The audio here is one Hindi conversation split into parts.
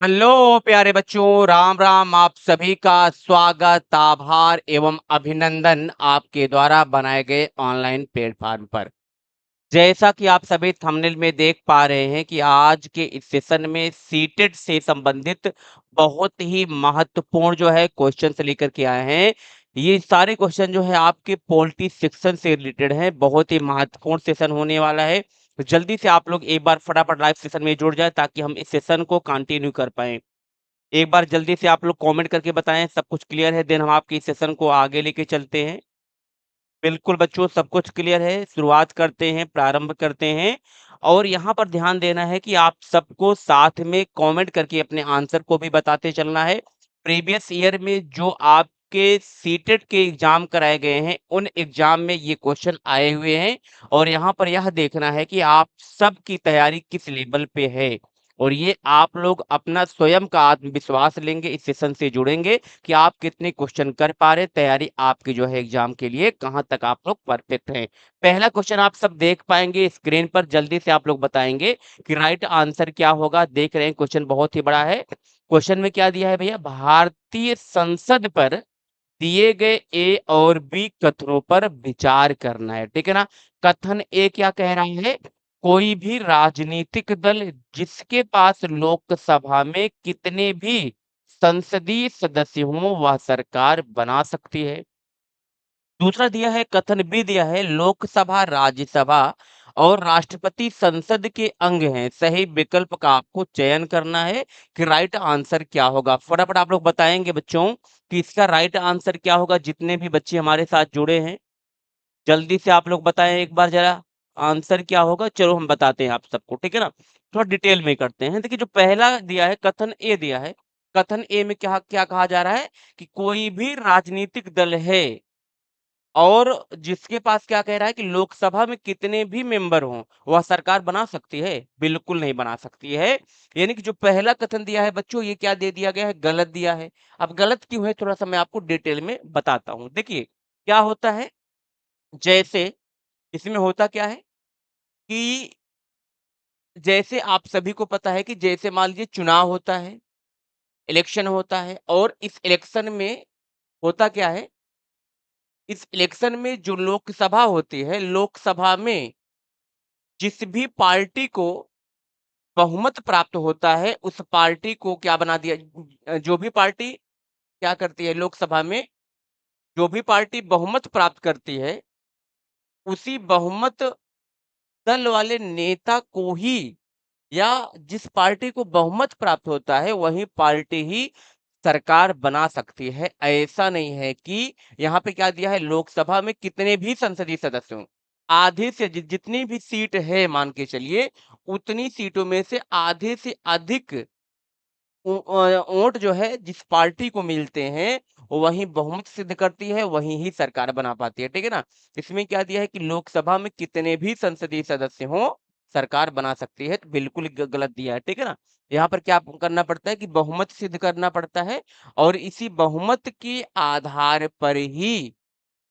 हेलो प्यारे बच्चों, राम राम। आप सभी का स्वागत, आभार एवं अभिनंदन आपके द्वारा बनाए गए ऑनलाइन प्लेटफॉर्म पर। जैसा कि आप सभी थंबनेल में देख पा रहे हैं कि आज के इस सेशन में सीटेट से संबंधित बहुत ही महत्वपूर्ण जो है क्वेश्चन लेकर के आए हैं। ये सारे क्वेश्चन जो है आपके पॉलिटी सेक्शन से रिलेटेड है। बहुत ही महत्वपूर्ण सेशन होने वाला है। तो जल्दी से आप लोग एक बार फटाफट लाइव सेशन में जुड़ जाए ताकि हम इस सेशन को कंटिन्यू कर पाए। एक बार जल्दी से आप लोग कमेंट करके बताएं सब कुछ क्लियर है, देन हम आपके इस सेशन को आगे लेके चलते हैं। बिल्कुल बच्चों, सब कुछ क्लियर है। शुरुआत करते हैं, प्रारंभ करते हैं। और यहाँ पर ध्यान देना है कि आप सबको साथ में कमेंट करके अपने आंसर को भी बताते चलना है। प्रीवियस ईयर में जो आपके सीटेट के एग्जाम कराए गए हैं, उन एग्जाम में ये क्वेश्चन आए हुए हैं। और यहाँ पर यह देखना है कि आप सबकी तैयारी किस लेवल पे है। और ये आप लोग अपना स्वयं का आत्मविश्वास लेंगे, इस सेशन से जुड़ेंगे कि आप कितने क्वेश्चन कर पा रहे, तैयारी आपकी जो है एग्जाम के लिए कहाँ तक आप लोग परफेक्ट हैं। पहला क्वेश्चन आप सब देख पाएंगे स्क्रीन पर, जल्दी से आप लोग बताएंगे कि राइट आंसर क्या होगा। देख रहे हैं क्वेश्चन बहुत ही बड़ा है। क्वेश्चन में क्या दिया है भैया, भारतीय संसद पर दिए गए ए और बी कथनों पर विचार करना है, ठीक है ना। कथन ए क्या कह रहा है, कोई भी राजनीतिक दल जिसके पास लोकसभा में कितने भी संसदीय सदस्य हों वह सरकार बना सकती है। दूसरा दिया है, कथन बी दिया है, लोकसभा, राज्यसभा और राष्ट्रपति संसद के अंग हैं। सही विकल्प का आपको चयन करना है कि राइट आंसर क्या होगा। फटाफट आप लोग बताएंगे बच्चों कि इसका राइट आंसर क्या होगा। जितने भी बच्चे हमारे साथ जुड़े हैं, जल्दी से आप लोग बताएं एक बार जरा आंसर क्या होगा। चलो हम बताते हैं आप सबको, ठीक है ना। थोड़ा डिटेल में करते हैं। देखिए जो पहला दिया है, कथन ए दिया है। कथन ए में क्या क्या कहा जा रहा है कि कोई भी राजनीतिक दल है और जिसके पास क्या कह रहा है कि लोकसभा में कितने भी मेंबर हों, वह सरकार बना सकती है? बिल्कुल नहीं बना सकती है। यानी कि जो पहला कथन दिया है बच्चों, ये क्या दे दिया गया है, गलत दिया है। अब गलत क्यों है, थोड़ा-सा मैं आपको डिटेल में बताता हूँ। देखिए, क्या होता है, जैसे इसमें होता क्या है कि जैसे आप सभी को पता है कि जैसे मान लीजिए चुनाव होता है, इलेक्शन होता है और इस इलेक्शन में होता क्या है, इस इलेक्शन में जो लोकसभा होती है, लोकसभा में जिस भी पार्टी को बहुमत प्राप्त होता है, उस पार्टी को क्या बना दिया जो भी पार्टी क्या करती है लोकसभा में, जो भी पार्टी बहुमत प्राप्त करती है, उसी बहुमत दल वाले नेता को ही या जिस पार्टी को बहुमत प्राप्त होता है, वही पार्टी ही सरकार बना सकती है। ऐसा नहीं है कि यहाँ पे क्या दिया है, लोकसभा में कितने भी संसदीय सदस्य हों, आधे से जितनी भी सीट है मान के चलिए, उतनी सीटों में से आधे से अधिक वोट जो है जिस पार्टी को मिलते हैं, वही बहुमत सिद्ध करती है, वही ही सरकार बना पाती है, ठीक है ना? इसमें क्या दिया है कि लोकसभा में कितने भी संसदीय सदस्य हों, सरकार बना सकती है, तो बिल्कुल गलत दिया है, ठीक है ना? यहाँ पर क्या करना पड़ता है कि बहुमत सिद्ध करना पड़ता है और इसी बहुमत के आधार पर ही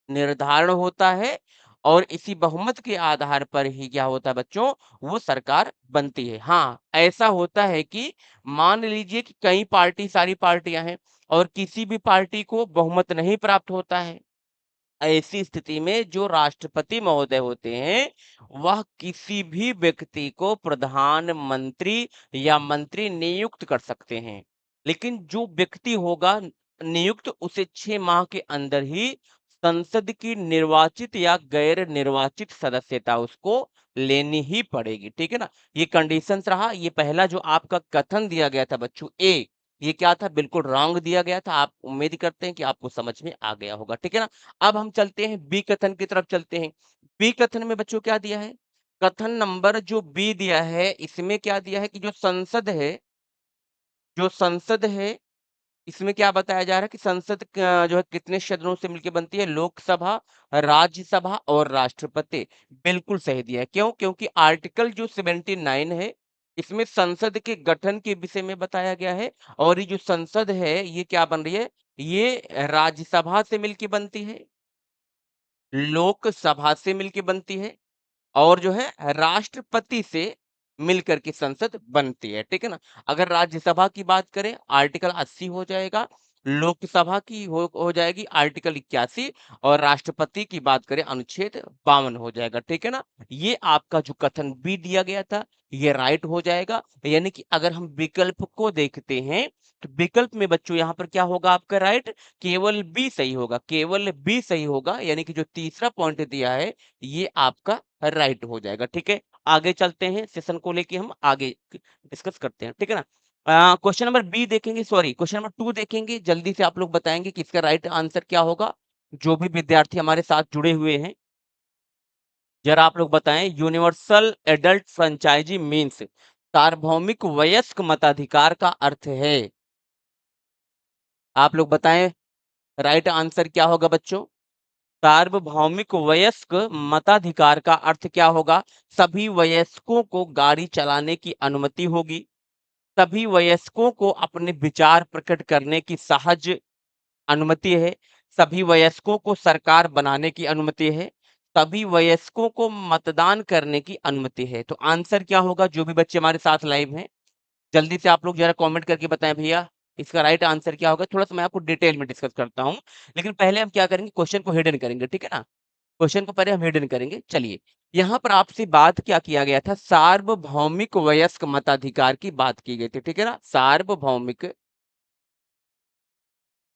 निर्धारण होता है और इसी बहुमत के आधार पर ही क्या होता है बच्चों, वो सरकार बनती है। हाँ, ऐसा होता है कि मान लीजिए कि कई पार्टी सारी पार्टियां हैं और किसी भी पार्टी को बहुमत नहीं प्राप्त होता है। ऐसी स्थिति में जो राष्ट्रपति महोदय होते हैं, वह किसी भी व्यक्ति को प्रधानमंत्री या मंत्री नियुक्त कर सकते हैं। लेकिन जो व्यक्ति होगा नियुक्त, उसे 6 माह के अंदर ही संसद की निर्वाचित या गैर निर्वाचित सदस्यता उसको लेनी ही पड़ेगी, ठीक है ना? ये कंडीशंस रहा। ये पहला जो आपका कथन दिया गया था बच्चों ए, ये क्या था, बिल्कुल रॉन्ग दिया गया था। आप उम्मीद करते हैं कि आपको समझ में आ गया होगा, ठीक है ना? अब हम चलते हैं बी कथन की तरफ चलते हैं। बी कथन में बच्चों क्या दिया है? कथन नंबर जो बी दिया है, इसमें क्या दिया है कि जो संसद है, इसमें क्या बताया जा रहा है कि संसद जो है कितने सदनों से मिलकर बनती है? लोकसभा, राज्यसभा और राष्ट्रपति। बिल्कुल सही दिया है। क्यों? क्योंकि आर्टिकल जो 79 है, इसमें संसद के गठन के विषय में बताया गया है और ये जो संसद है, ये क्या बन रही है? ये राज्यसभा से मिलके बनती है, लोकसभा से मिलके बनती है और जो है राष्ट्रपति से मिलकर के संसद बनती है, ठीक है ना? अगर राज्यसभा की बात करें आर्टिकल 80 हो जाएगा, लोकसभा की हो जाएगी आर्टिकल 81 और राष्ट्रपति की बात करें अनुच्छेद 52 हो जाएगा, ठीक है ना? ये आपका जो कथन बी दिया गया था, ये राइट हो जाएगा। यानी कि अगर हम विकल्प को देखते हैं, तो विकल्प में बच्चों यहाँ पर क्या होगा आपका राइट? केवल बी सही होगा, केवल बी सही होगा, यानी कि जो तीसरा पॉइंट दिया है, ये आपका राइट हो जाएगा, ठीक है? आगे चलते हैं, सेशन को लेके हम आगे डिस्कस करते हैं, ठीक है ना? क्वेश्चन नंबर बी देखेंगे, सॉरी क्वेश्चन नंबर 2 देखेंगे, जल्दी से आप लोग बताएँगे कि इसका राइट आंसर क्या होगा? जो भी विद्यार्थी हमारे साथ जुड़े हुए हैं, ज़रा आप लोग बताएँ यूनिवर्सल एडल्ट फ्रेंचाइज़ी मीन्स सार्वभौमिक वयस्क मताधिकार का अर्थ है। आप लोग बताएँ राइट आंसर क्या होगा बच्चों? सार्वभौमिक वयस्क मताधिकार का अर्थ क्या होगा? सभी वयस्कों को गाड़ी चलाने की अनुमति होगी। सभी वयस्कों को अपने विचार प्रकट करने की सहज अनुमति है। सभी वयस्कों को सरकार बनाने की अनुमति है। सभी वयस्कों को मतदान करने की अनुमति है। तो आंसर क्या होगा? जो भी बच्चे हमारे साथ लाइव हैं, जल्दी से आप लोग ज़रा कमेंट करके बताएँ भैया, इसका राइट आंसर क्या होगा? थोड़ा-सा मैं आपको डिटेल में डिस्कस करता हूँ। लेकिन पहले हम क्या करेंगे, क्वेश्चन को हिडन करेंगे, ठीक है ना? क्वेश्चन को पहले हम हिडन करेंगे। चलिए, यहाँ पर आपसे बात क्या किया गया था? सार्वभौमिक वयस्क मताधिकार की बात की गई थी, ठीक है ना? सार्वभौमिक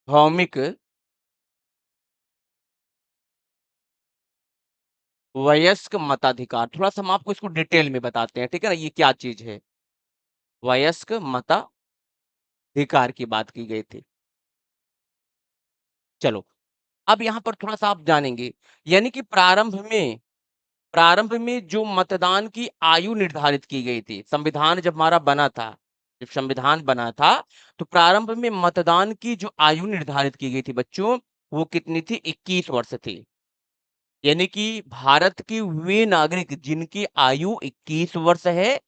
भौमिक वयस्क मताधिकार। थोड़ा-सा हम आपको इसको डिटेल में बताते हैं, ठीक है ना? ये क्या चीज़ है? वयस्क मताधिकार की बात की गई थी। चलो, अब यहाँ पर थोड़ा-सा आप जानेंगे, यानी कि प्रारंभ में जो मतदान की आयु निर्धारित की गई थी, संविधान जब हमारा बना था, जब संविधान बना था, तो प्रारंभ में मतदान की जो आयु निर्धारित की गई थी बच्चों, वो कितनी थी? 21 वर्ष थी। यानी कि भारत के वे नागरिक जिनकी आयु 21 वर्ष है,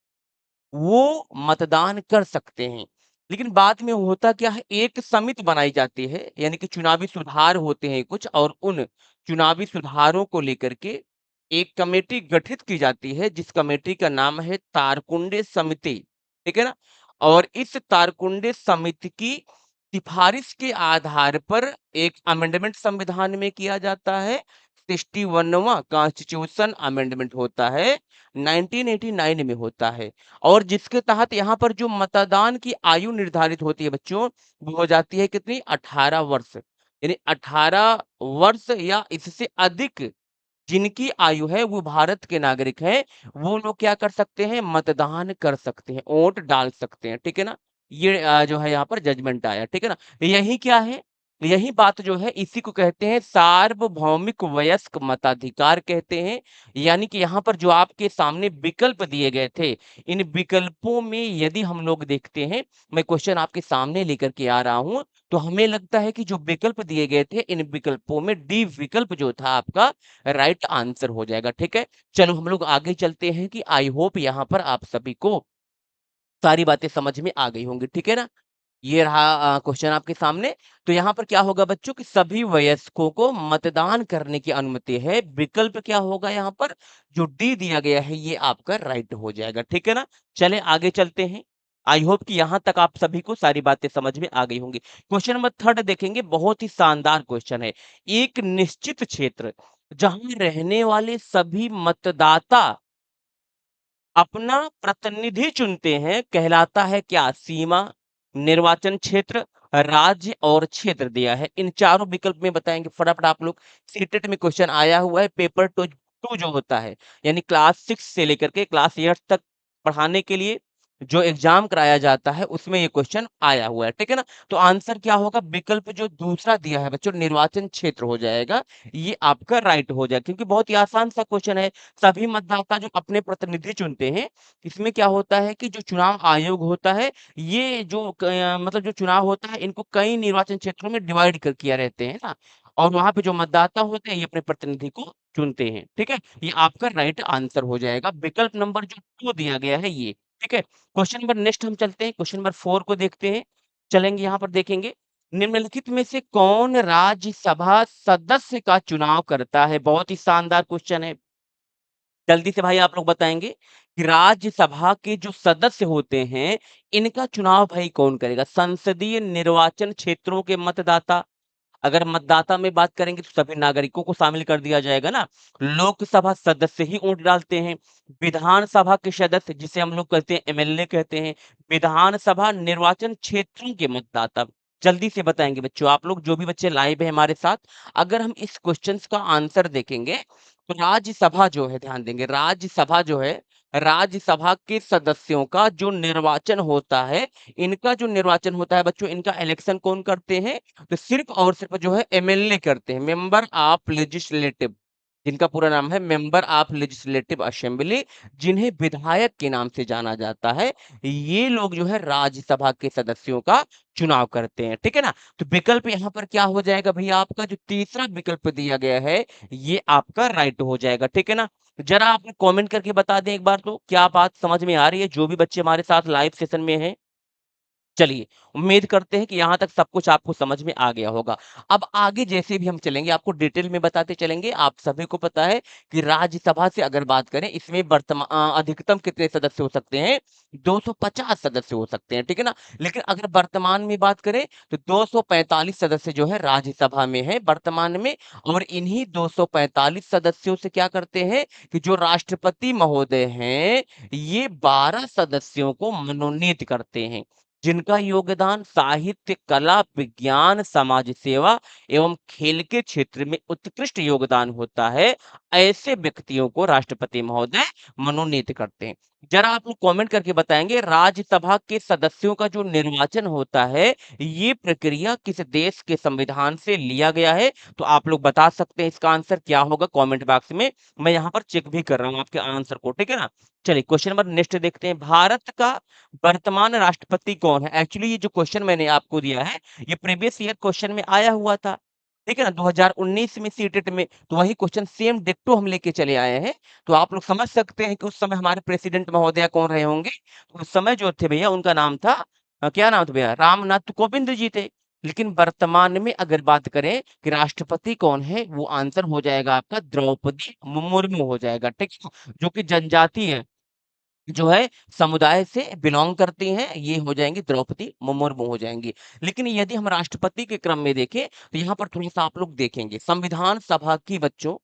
वो मतदान कर सकते हैं। लेकिन बाद में होता क्या है, एक समिति बनाई जाती है, यानी कि चुनावी सुधार होते हैं कुछ और उन चुनावी सुधारों को लेकर के एक कमेटी गठित की जाती है, जिस कमेटी का नाम है तारकुंडे समिति, ठीक है ना? और इस तारकुंडे समिति की सिफारिश के आधार पर एक अमेंडमेंट संविधान में किया जाता है, 61वां कॉन्स्टिट्यूशन अमेंडमेंट होता है, 1989 में होता है। और जिसके तहत यहाँ पर जो मतदान की आयु निर्धारित होती है बच्चों, वो हो जाती है कितनी? 18 वर्ष। यानी 18 वर्ष या इससे अधिक जिनकी आयु है वो भारत के नागरिक हैं, वो लोग क्या कर सकते हैं? मतदान कर सकते हैं, वोट डाल सकते हैं, ठीक है ना? ये जो है यहाँ पर जजमेंट आया, ठीक है ना? यही क्या है? यही बात जो है इसी को कहते हैं सार्वभौमिक वयस्क मताधिकार कहते हैं। यानी कि यहाँ पर जो आपके सामने विकल्प दिए गए थे, इन विकल्पों में यदि हम लोग देखते हैं, मैं क्वेश्चन आपके सामने लेकर के आ रहा हूँ, तो हमें लगता है कि जो विकल्प दिए गए थे, इन विकल्पों में डी विकल्प जो था आपका राइट आंसर हो जाएगा, ठीक है? चलो हम लोग आगे चलते हैं कि आई होप यहाँ पर आप सभी को सारी बातें समझ में आ गई होंगी, ठीक है ना? ये रहा क्वेश्चन आपके सामने। तो यहाँ पर क्या होगा बच्चों कि सभी वयस्कों को मतदान करने की अनुमति है। विकल्प क्या होगा यहाँ पर? जो डी दिया गया है ये आपका राइट हो जाएगा, ठीक है ना? चलें आगे चलते हैं। आई होप कि यहाँ तक आप सभी को सारी बातें समझ में आ गई होंगी। क्वेश्चन नंबर 3 देखेंगे, बहुत ही शानदार क्वेश्चन है। एक निश्चित क्षेत्र जहाँ रहने वाले सभी मतदाता अपना प्रतिनिधि चुनते हैं, कहलाता है क्या? सीमा, निर्वाचन क्षेत्र, राज्य और क्षेत्र दिया है। इन चारों विकल्प में बताएँगे फटाफट आप लोग। सीटेट में क्वेश्चन आया हुआ है, पेपर टू 2 जो होता है, यानी क्लास 6 से लेकर के क्लास 8 तक पढ़ाने के लिए जो एग्ज़ाम कराया जाता है, उसमें ये क्वेश्चन आया हुआ है, ठीक है ना? तो आंसर क्या होगा? विकल्प जो दूसरा दिया है बच्चों, निर्वाचन क्षेत्र हो जाएगा, ये आपका राइट हो जाएगा क्योंकि बहुत ही आसान सा क्वेश्चन है। सभी मतदाता जो अपने प्रतिनिधि चुनते हैं, इसमें क्या होता है कि जो चुनाव आयोग होता है, ये जो मतलब जो चुनाव होता है, इनको कई निर्वाचन क्षेत्रों में डिवाइड कर किया रहते हैं ना, और वहाँ पे जो मतदाता होते हैं, ये अपने प्रतिनिधि को चुनते हैं, ठीक है? ये आपका राइट आंसर हो जाएगा। विकल्प नंबर जो 2 दिया गया है ये, ठीक है? क्वेश्चन नंबर नेक्स्ट हम चलते हैं, क्वेश्चन नंबर 4 को देखते हैं। चलेंगे यहाँ पर देखेंगे, निम्नलिखित में से कौन राज्यसभा सदस्य का चुनाव करता है? बहुत ही शानदार क्वेश्चन है। जल्दी से भाई आप लोग बताएँगे कि राज्यसभा के जो सदस्य होते हैं, इनका चुनाव भाई कौन करेगा? संसदीय निर्वाचन क्षेत्रों के मतदाता, अगर मतदाता में बात करेंगे तो सभी नागरिकों को शामिल कर दिया जाएगा ना। लोकसभा सदस्य ही वोट डालते हैं। विधानसभा के सदस्य जिसे हम लोग कहते हैं एमएलए कहते हैं। विधानसभा निर्वाचन क्षेत्रों के मतदाता। जल्दी से बताएँगे बच्चों आप लोग जो भी बच्चे लाइव हैं हमारे साथ। अगर हम इस क्वेश्चन्स का आंसर देखेंगे तो राज्यसभा जो है ध्यान देंगे, राज्यसभा जो है, राज्यसभा के सदस्यों का जो निर्वाचन होता है, इनका जो निर्वाचन होता है बच्चों, इनका इलेक्शन कौन करते हैं? तो सिर्फ और सिर्फ जो है एमएलए करते हैं, मेंबर ऑफ लेजिस्लेटिव, जिनका पूरा नाम है मेंबर ऑफ लेजिस्लेटिव असेंबली, जिन्हें विधायक के नाम से जाना जाता है। ये लोग जो है राज्यसभा के सदस्यों का चुनाव करते हैं, ठीक है ना? तो विकल्प यहाँ पर क्या हो जाएगा भैया, आपका जो तीसरा विकल्प दिया गया है, ये आपका राइट हो जाएगा, ठीक है ना? जरा आप कमेंट करके बता दें एक बार तो, क्या बात समझ में आ रही है? जो भी बच्चे हमारे साथ लाइव सेशन में हैं। चलिए, उम्मीद करते हैं कि यहाँ तक सब कुछ आपको समझ में आ गया होगा। अब आगे जैसे भी हम चलेंगे, आपको डिटेल में बताते चलेंगे। आप सभी को पता है कि राज्यसभा से अगर बात करें, इसमें अधिकतम कितने सदस्य हो सकते हैं? 250 सदस्य हो सकते हैं, ठीक है ना? लेकिन अगर वर्तमान में बात करें, तो 245 सदस्य जो है राज्यसभा में हैं वर्तमान में, और इन्हीं 245 सदस्यों से क्या करते हैं कि जो राष्ट्रपति महोदय हैं, ये 12 सदस्यों को मनोनीत करते हैं। जिनका योगदान साहित्य, कला, विज्ञान, समाज सेवा एवं खेल के क्षेत्र में उत्कृष्ट योगदान होता है, ऐसे व्यक्तियों को राष्ट्रपति महोदय मनोनीत करते हैं। जरा आप लोग कमेंट करके बताएंगे, राज्यसभा के सदस्यों का जो निर्वाचन होता है, ये प्रक्रिया किस देश के संविधान से लिया गया है? तो आप लोग बता सकते हैं इसका आंसर क्या होगा कमेंट बॉक्स में। मैं यहाँ पर चेक भी कर रहा हूँ आपके आंसर को, ठीक है ना? चलिए क्वेश्चन नंबर नेक्स्ट देखते हैं। भारत का वर्तमान राष्ट्रपति कौन है? एक्चुअली ये जो क्वेश्चन मैंने आपको दिया है, ये प्रीवियस ईयर क्वेश्चन में आया हुआ था। ठीक है ना? 2019 में सीटेट में, तो वही क्वेश्चन सेम डिट्टो हम लेके चले आए हैं। तो आप लोग समझ सकते हैं कि उस समय हमारे प्रेसिडेंट महोदया कौन रहे होंगे। तो उस समय जो थे भैया, उनका नाम था क्या नाम था भैया? रामनाथ कोविंद जी थे। लेकिन वर्तमान में अगर बात करें कि राष्ट्रपति कौन है, वो आंसर हो जाएगा आपका द्रौपदी मुर्मू हो जाएगा, ठीक है? जो कि जनजाति है, जो है समुदाय से बिलॉन्ग करती हैं, ये हो जाएँगी द्रौपदी मुर्मू हो जाएँगी। लेकिन यदि हम राष्ट्रपति के क्रम में देखें, तो यहाँ पर थोड़ा-सा आप लोग देखेंगे, संविधान सभा की बच्चों,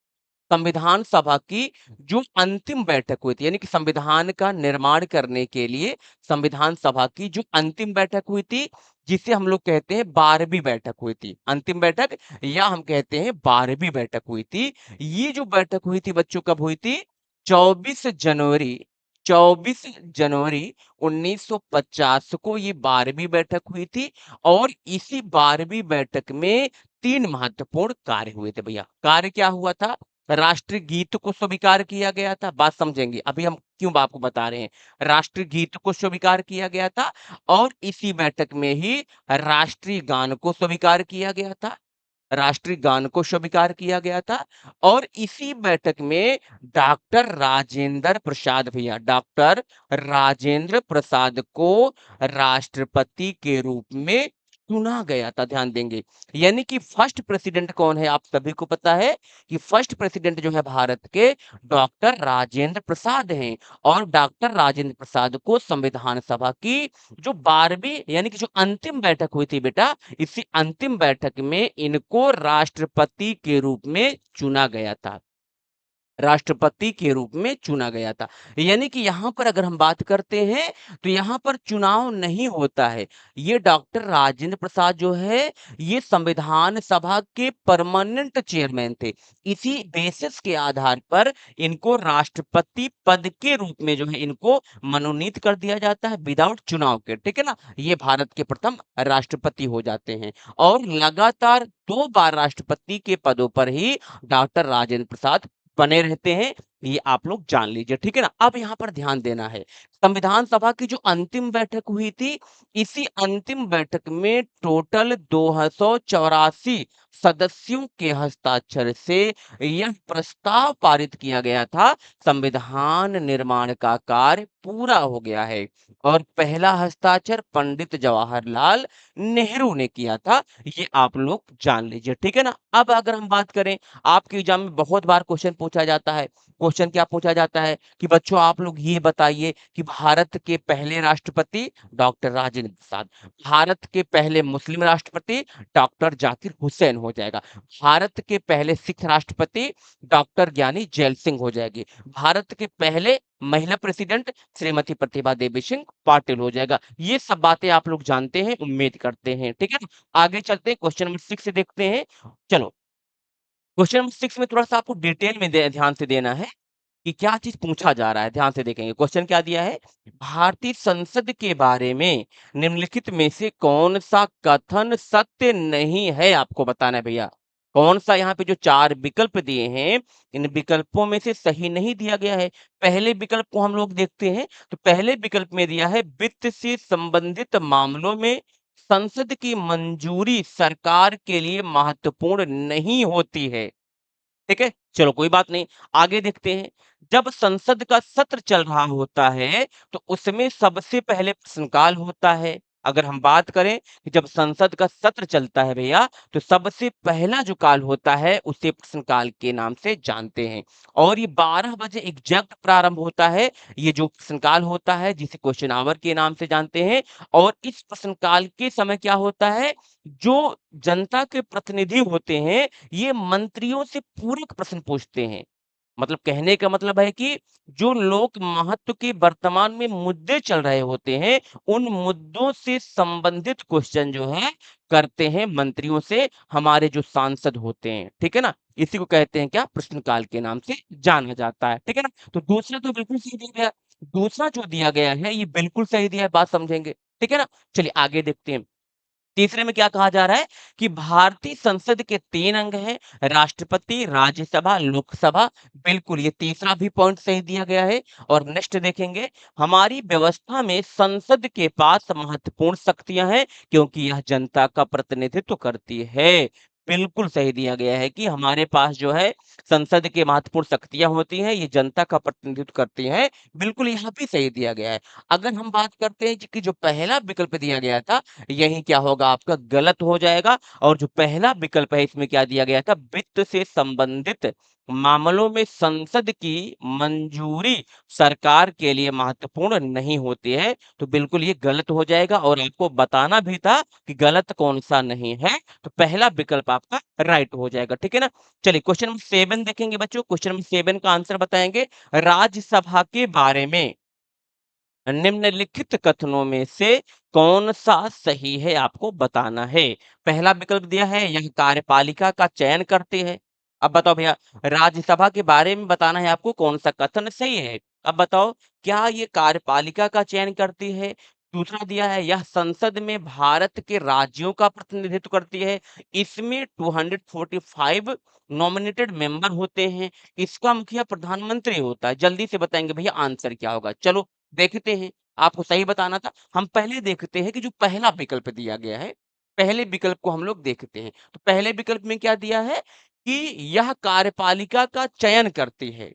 संविधान सभा की जो अंतिम बैठक हुई थी, यानी कि संविधान का निर्माण करने के लिए संविधान सभा की जो अंतिम बैठक हुई थी, जिसे हम लोग कहते हैं 12वीं बैठक हुई थी। अंतिम बैठक या हम कहते हैं 12वीं बैठक हुई थी। ये जो बैठक हुई थी बच्चों कब हुई थी? 24 जनवरी 24 जनवरी 1950 को ये 12वीं बैठक हुई थी, और इसी 12वीं बैठक में 3 महत्वपूर्ण कार्य हुए थे भैया। कार्य क्या हुआ था? राष्ट्रीय गीत को स्वीकार किया गया था, बात समझेंगे, अभी हम क्यों आपको बता रहे हैं। राष्ट्रीय गीत को स्वीकार किया गया था, और इसी बैठक में ही राष्ट्रीय गान को स्वीकार किया गया था। राष्ट्रीय गान को स्वीकार किया गया था, और इसी बैठक में डॉक्टर राजेंद्र प्रसाद भैया, डॉक्टर राजेंद्र प्रसाद को राष्ट्रपति के रूप में चुना गया था, ध्यान देंगे। यानी कि फर्स्ट प्रेसिडेंट कौन है, आप सभी को पता है कि फर्स्ट प्रेसिडेंट जो है भारत के, डॉक्टर राजेंद्र प्रसाद हैं। और डॉक्टर राजेंद्र प्रसाद को संविधान सभा की जो 12वीं यानी कि जो अंतिम बैठक हुई थी बेटा, इसी अंतिम बैठक में इनको राष्ट्रपति के रूप में चुना गया था। राष्ट्रपति के रूप में चुना गया था। यानी कि यहाँ पर अगर हम बात करते हैं, तो यहाँ पर चुनाव नहीं होता है। ये डॉक्टर राजेंद्र प्रसाद जो है, ये संविधान सभा के परमानेंट चेयरमैन थे। इसी बेसिस के आधार पर इनको राष्ट्रपति पद के रूप में जो है इनको मनोनीत कर दिया जाता है विदाउट चुनाव के, ठीक है ना? ये भारत के प्रथम राष्ट्रपति हो जाते हैं, और लगातार 2 बार राष्ट्रपति के पदों पर ही डॉक्टर राजेंद्र प्रसाद बने रहते हैं, ये आप लोग जान लीजिए, ठीक है ना? अब यहाँ पर ध्यान देना है, संविधान सभा की जो अंतिम बैठक हुई थी, इसी अंतिम बैठक में टोटल 284 सदस्यों के हस्ताक्षर से यह प्रस्ताव पारित किया गया था, संविधान निर्माण का कार्य पूरा हो गया है। और पहला हस्ताक्षर पंडित जवाहरलाल नेहरू ने किया था, ये आप लोग जान लीजिए, ठीक है ना? अब अगर हम बात करें, आपके एग्जाम में बहुत बार क्वेश्चन पूछा जाता है। क्वेश्चन क्या पूछा जाता है कि बच्चों आप लोग ये बताइए कि भारत के पहले राष्ट्रपति डॉक्टर राजेंद्र प्रसाद, भारत के पहले मुस्लिम राष्ट्रपति डॉक्टर जाकिर हुसैन हो जाएगा, भारत के पहले सिख राष्ट्रपति डॉक्टर ज्ञानी जैल सिंह हो जाएगी, भारत के पहले महिला प्रेसिडेंट श्रीमती प्रतिभा देवी सिंह पाटिल हो जाएगा। ये सब बातें आप लोग जानते हैं, उम्मीद करते हैं, ठीक है ना? आगे चलते हैं, क्वेश्चन नंबर 6 से देखते हैं। चलो, क्वेश्चन नंबर 6 में थोड़ा-सा आपको डिटेल में दे ध्यान से देना है कि क्या चीज़ पूछा जा रहा है, ध्यान से देखेंगे। क्वेश्चन क्या दिया है? भारतीय संसद के बारे में निम्नलिखित में से कौन-सा कथन सत्य नहीं है, आपको बताना है भैया। कौन-सा यहाँ पे जो 4 विकल्प दिए हैं, इन विकल्पों में से सही नहीं दिया गया है। पहले विकल्प को हम लोग देखते हैं, तो पहले विकल्प में दिया है वित्त से संबंधित मामलों में संसद की मंजूरी सरकार के लिए महत्वपूर्ण नहीं होती है। ठीक है? चलो कोई बात नहीं, आगे देखते हैं। जब संसद का सत्र चल रहा होता है, तो उसमें सबसे पहले प्रश्नकाल होता है। अगर हम बात करें कि जब संसद का सत्र चलता है भैया, तो सबसे पहला जो काल होता है, उसे प्रश्नकाल के नाम से जानते हैं। और ये 12 बजे एग्ज़ैक्ट प्रारंभ होता है, ये जो प्रश्नकाल होता है, जिसे क्वेश्चन आवर के नाम से जानते हैं। और इस प्रश्नकाल के समय क्या होता है, जो जनता के प्रतिनिधि होते हैं, ये मंत्रियों से पूरक प्रश्न पूछते हैं। मतलब कहने का मतलब है कि जो लोक महत्व के वर्तमान में मुद्दे चल रहे होते हैं, उन मुद्दों से संबंधित क्वेश्चन जो है करते हैं मंत्रियों से हमारे जो सांसद होते हैं, ठीक है ना? इसी को कहते हैं क्या? प्रश्नकाल के नाम से जाना जाता है, ठीक है ना? तो दूसरा तो बिल्कुल सही दिया गया। दूसरा जो दिया गया है, ये बिल्कुल सही दिया है, बात समझेंगे, ठीक है ना? चलिए आगे देखते हैं। तीसरे में क्या कहा जा रहा है कि भारतीय संसद के 3 अंग हैं, राष्ट्रपति, राज्यसभा, लोकसभा। बिल्कुल, ये तीसरा भी पॉइंट सही दिया गया है। और नेक्स्ट देखेंगे, हमारी व्यवस्था में संसद के पास महत्वपूर्ण शक्तियाँ हैं, क्योंकि यह जनता का प्रतिनिधित्व करती है। बिल्कुल सही दिया गया है कि हमारे पास जो है संसद के महत्वपूर्ण शक्तियाँ होती हैं, ये जनता का प्रतिनिधित्व करती हैं। बिल्कुल यहाँ भी सही दिया गया है। अगर हम बात करते हैं कि जो पहला विकल्प दिया गया था, यही क्या होगा आपका गलत हो जाएगा। और जो पहला विकल्प है इसमें क्या दिया गया था, वित्त से संबंधित मामलों में संसद की मंजूरी सरकार के लिए महत्वपूर्ण नहीं होती है, तो बिल्कुल ये गलत हो जाएगा। और आपको बताना भी था कि गलत कौन सा नहीं है, तो पहला विकल्प आपका राइट हो जाएगा, ठीक है ना? चलिए क्वेश्चन नंबर 7 देखेंगे बच्चों। क्वेश्चन नंबर 7 का आंसर बताएंगे, राज्यसभा के बारे में निम्नलिखित कथनों में से कौन-सा सही है, आपको बताना है। पहला विकल्प दिया है, यह कार्यपालिका का चयन करती है। अब बताओ भैया, राज्यसभा के बारे में बताना है आपको कौन-सा कथन सही है। अब बताओ, क्या ये कार्यपालिका का चयन करती है? दूसरा दिया है, यह संसद में भारत के राज्यों का प्रतिनिधित्व करती है। इसमें 245 नॉमिनेटेड मेंबर होते हैं। इसका मुखिया प्रधानमंत्री होता है। जल्दी से बताएँगे भैया आंसर क्या होगा? चलो देखते हैं, आपको सही बताना था। हम पहले देखते हैं कि जो पहला विकल्प दिया गया है, पहले विकल्प को हम लोग देखते हैं। तो पहले विकल्प में क्या दिया है कि यह कार्यपालिका का चयन करती है।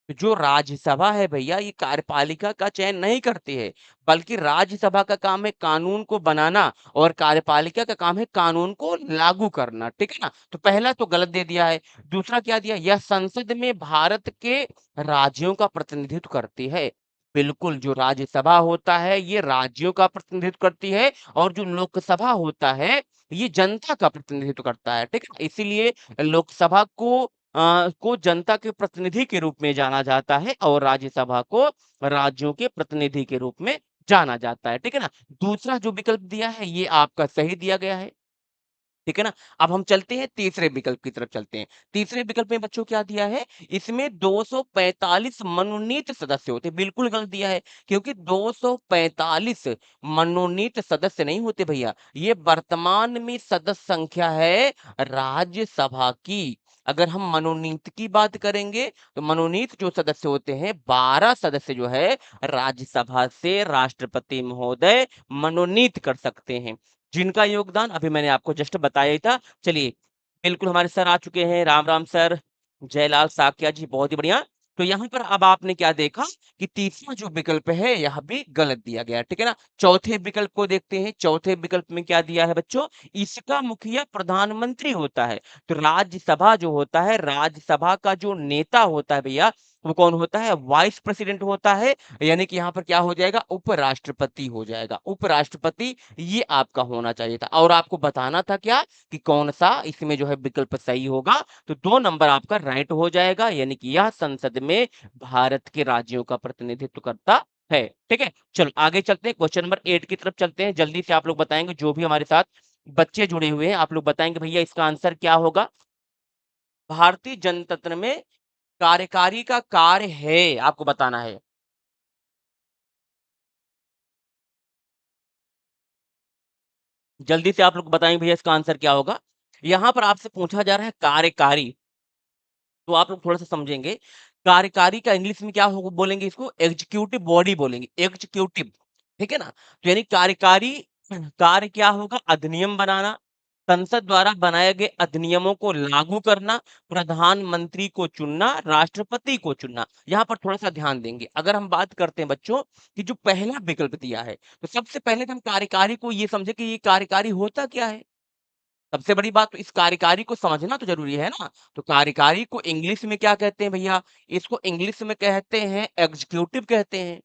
तो जो राज्यसभा है भैया, ये कार्यपालिका का चयन नहीं करती है, बल्कि राज्यसभा का काम है कानून को बनाना और कार्यपालिका का काम है कानून को लागू करना, ठीक है ना? तो पहला तो गलत दे दिया है। दूसरा क्या दिया? यह संसद में भारत के राज्यों का प्रतिनिधित्व करती है। बिल्कुल, जो राज्यसभा होता है, ये राज्यों का प्रतिनिधित्व करती है। और जो लोकसभा होता है, ये जनता का प्रतिनिधित्व करता है, ठीक है? इसीलिए लोकसभा को जनता के प्रतिनिधि के रूप में जाना जाता है और राज्यसभा को राज्यों के प्रतिनिधि के रूप में जाना जाता है, ठीक है ना? दूसरा जो विकल्प दिया है, ये आपका सही दिया गया है। ठीक है ना? अब हम चलते हैं तीसरे विकल्प की तरफ चलते हैं। तीसरे विकल्प में बच्चों क्या दिया है? इसमें 245 मनोनीत सदस्य होते हैं। बिल्कुल गलत दिया है, क्योंकि 245 मनोनीत सदस्य नहीं होते भैया। ये वर्तमान में सदस्य संख्या है राज्यसभा की। अगर हम मनोनीत की बात करेंगे, तो मनोनीत जो सदस्य होते हैं, 12 सदस्य जो है राज्यसभा से राष्ट्रपति महोदय मनोनीत कर सकते हैं, जिनका योगदान अभी मैंने आपको जस्ट बताया ही था। चलिए, बिल्कुल हमारे सर आ चुके हैं, राम-राम सर, जयलाल साकिया जी, बहुत ही बढ़िया। तो यहाँ पर अब आपने क्या देखा कि तीसरा जो विकल्प है, यह भी गलत दिया गया है, ठीक है ना? चौथे विकल्प को देखते हैं, चौथे विकल्प में क्या दिया है बच्चों? इसका मुखिया प्रधानमंत्री होता है। तो राज्यसभा जो होता है, राज्यसभा का जो नेता होता है भैया, वो कौन होता है? वाइस प्रेसिडेंट होता है, यानी कि यहाँ पर क्या हो जाएगा? उपराष्ट्रपति हो जाएगा। उपराष्ट्रपति ये आपका होना चाहिए था और आपको बताना था क्या कि कौन-सा इसमें जो है विकल्प सही होगा, तो 2 नंबर आपका राइट हो जाएगा, यानी कि यह संसद में भारत के राज्यों का प्रतिनिधित्व करता है। ठीक है? चलो आगे चलते हैं, क्वेश्चन नंबर 8 की तरफ चलते हैं। जल्दी से आप लोग बताएँगे, जो भी हमारे साथ बच्चे जुड़े हुए हैं, आप लोग बताएँगे भैया इसका आंसर क्या होगा? भारतीय जनतंत्र में कार्यकारी का कार्य है, आपको बताना है। जल्दी से आप लोग बताएँगे भैया इसका आंसर क्या होगा? यहाँ पर आपसे पूछा जा रहा है कार्यकारी, तो आप लोग थोड़ा-सा समझेंगे। कार्यकारी का इंग्लिश में क्या हो बोलेंगे इसको? एग्ज़ीक्यूटिव बॉडी बोलेंगे, एग्ज़ीक्यूटिव, ठीक है ना? तो यानी कार्यकारी कार्य क्या होगा? अधिनियम बनाना, संसद द्वारा बनाए गए अधिनियमों को लागू करना, प्रधानमंत्री को चुनना, राष्ट्रपति को चुनना। यहाँ पर थोड़ा-सा ध्यान देंगे। अगर हम बात करते हैं बच्चों कि जो पहला विकल्प दिया है, तो सबसे पहले तो हम कार्यकारी को ये समझे कि ये कार्यकारी होता क्या है? सबसे बड़ी बात तो इस कार्यकारी को समझना तो ज़रूरी है ना। तो कार्यकारी को इंग्लिश में क्या कहते हैं भैया? इसको इंग्लिश में कहते हैं एग्ज़ीक्यूटिव कहते हैं।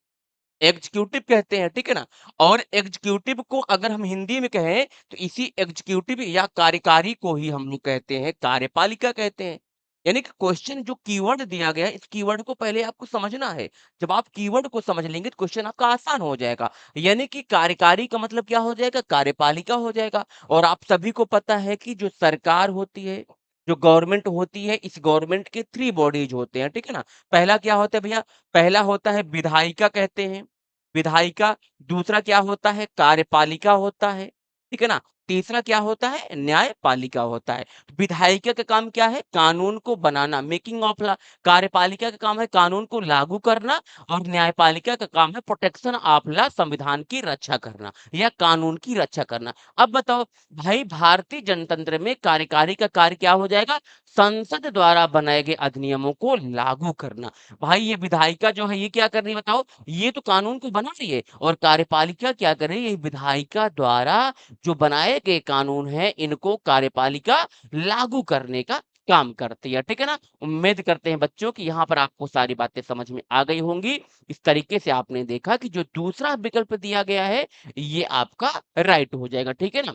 एग्ज़ीक्यूटिव कहते हैं, ठीक है ना? और एग्ज़ीक्यूटिव को अगर हम हिंदी में कहें, तो इसी एग्ज़ीक्यूटिव या कार्यकारी को ही हम लोग कहते हैं, कार्यपालिका कहते हैं। यानी कि क्वेश्चन जो कीवर्ड दिया गया है, इस कीवर्ड को पहले आपको समझना है। जब आप कीवर्ड को समझ लेंगे, तो क्वेश्चन आपका आसान हो जाएगा। यानी कि कार्यकारी का मतलब क्या हो जाएगा? कार्यपालिका हो जाएगा। और आप सभी को पता है कि जो सरकार होती है, जो गवर्नमेंट होती है, इस गवर्नमेंट के 3 बॉडीज़ होते हैं, ठीक है ना? पहला क्या होता है भैया? पहला होता है विधायिका कहते हैं। विधायिका, दूसरा क्या होता है? कार्यपालिका होता है, ठीक है ना? तीसरा क्या होता है? न्यायपालिका होता है। विधायिका का काम क्या है? कानून को बनाना, मेकिंग ऑफ लॉ। कार्यपालिका का काम है कानून को लागू करना और न्यायपालिका का काम है प्रोटेक्शन ऑफ लॉ, संविधान की रक्षा करना या कानून की रक्षा करना। अब बताओ भाई, भारतीय जनतंत्र में कार्यकारी का कार्य क्या हो जाएगा? संसद द्वारा बनाए गए अधिनियमों को लागू करना। भाई ये विधायिका जो है ये क्या कर रही है बताओ? ये तो कानून को बना रही है और कार्यपालिका क्या कर रही है? ये विधायिका द्वारा जो बनाए गए कानून हैं, इनको कार्यपालिका लागू करने का काम करती है, ठीक है ना? उम्मीद करते हैं बच्चों कि यहाँ पर आपको सारी बातें समझ में आ गई होंगी। इस तरीके से आपने देखा कि जो दूसरा विकल्प दिया गया है, ये आपका राइट हो जाएगा, ठीक है ना?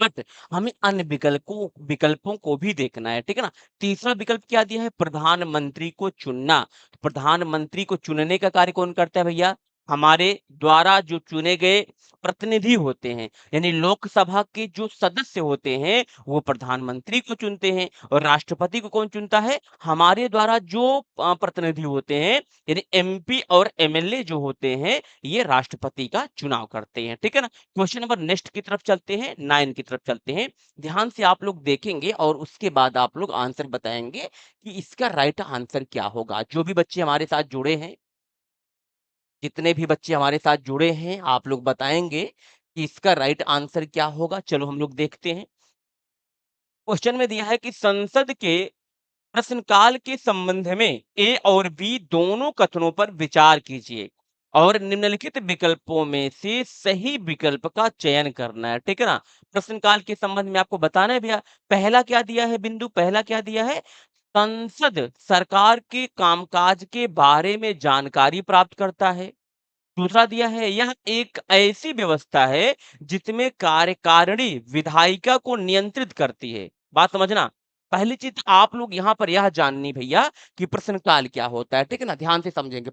बट हमें अन्य विकल्पों को भी देखना है, ठीक है ना? तीसरा विकल्प क्या दिया है? प्रधानमंत्री को चुनना। प्रधानमंत्री को चुनने का कार्य कौन करता है भैया? हमारे द्वारा जो चुने गए प्रतिनिधि होते हैं, यानी लोकसभा के जो सदस्य होते हैं, वो प्रधानमंत्री को चुनते हैं और राष्ट्रपति को कौन चुनता है? हमारे द्वारा जो प्रतिनिधि होते हैं, यानी एमपी और एमएलए जो होते हैं, ये राष्ट्रपति का चुनाव करते हैं, ठीक है ना? क्वेश्चन नंबर नेक्स्ट की तरफ चलते हैं, 9 की तरफ चलते हैं। ध्यान से आप लोग देखेंगे और उसके बाद आप लोग आंसर बताएँगे कि इसका राइट आंसर क्या होगा। जो भी बच्चे हमारे साथ जुड़े हैं, जितने भी बच्चे हमारे साथ जुड़े हैं, आप लोग बताएँगे कि इसका राइट आंसर क्या होगा। चलो हम लोग देखते हैं। क्वेश्चन में दिया है कि संसद के प्रश्नकाल के संबंध में ए और बी दोनों कथनों पर विचार कीजिए और निम्नलिखित विकल्पों में से सही विकल्प का चयन करना है, ठीक है ना? प्रश्नकाल के संबंध में आपको बताना है भैया। पहला क्या दिया है बिंदु? पहला क्या दिया है? संसद सरकार के कामकाज के बारे में जानकारी प्राप्त करता है। दूसरा दिया है यह एक ऐसी व्यवस्था है जिसमें कार्यकारिणी विधायिका को नियंत्रित करती है। बात समझना। पहली चीज आप लोग यहाँ पर यह जाननी भैया कि प्रश्नकाल क्या होता है, ठीक है ना? ध्यान से समझेंगे।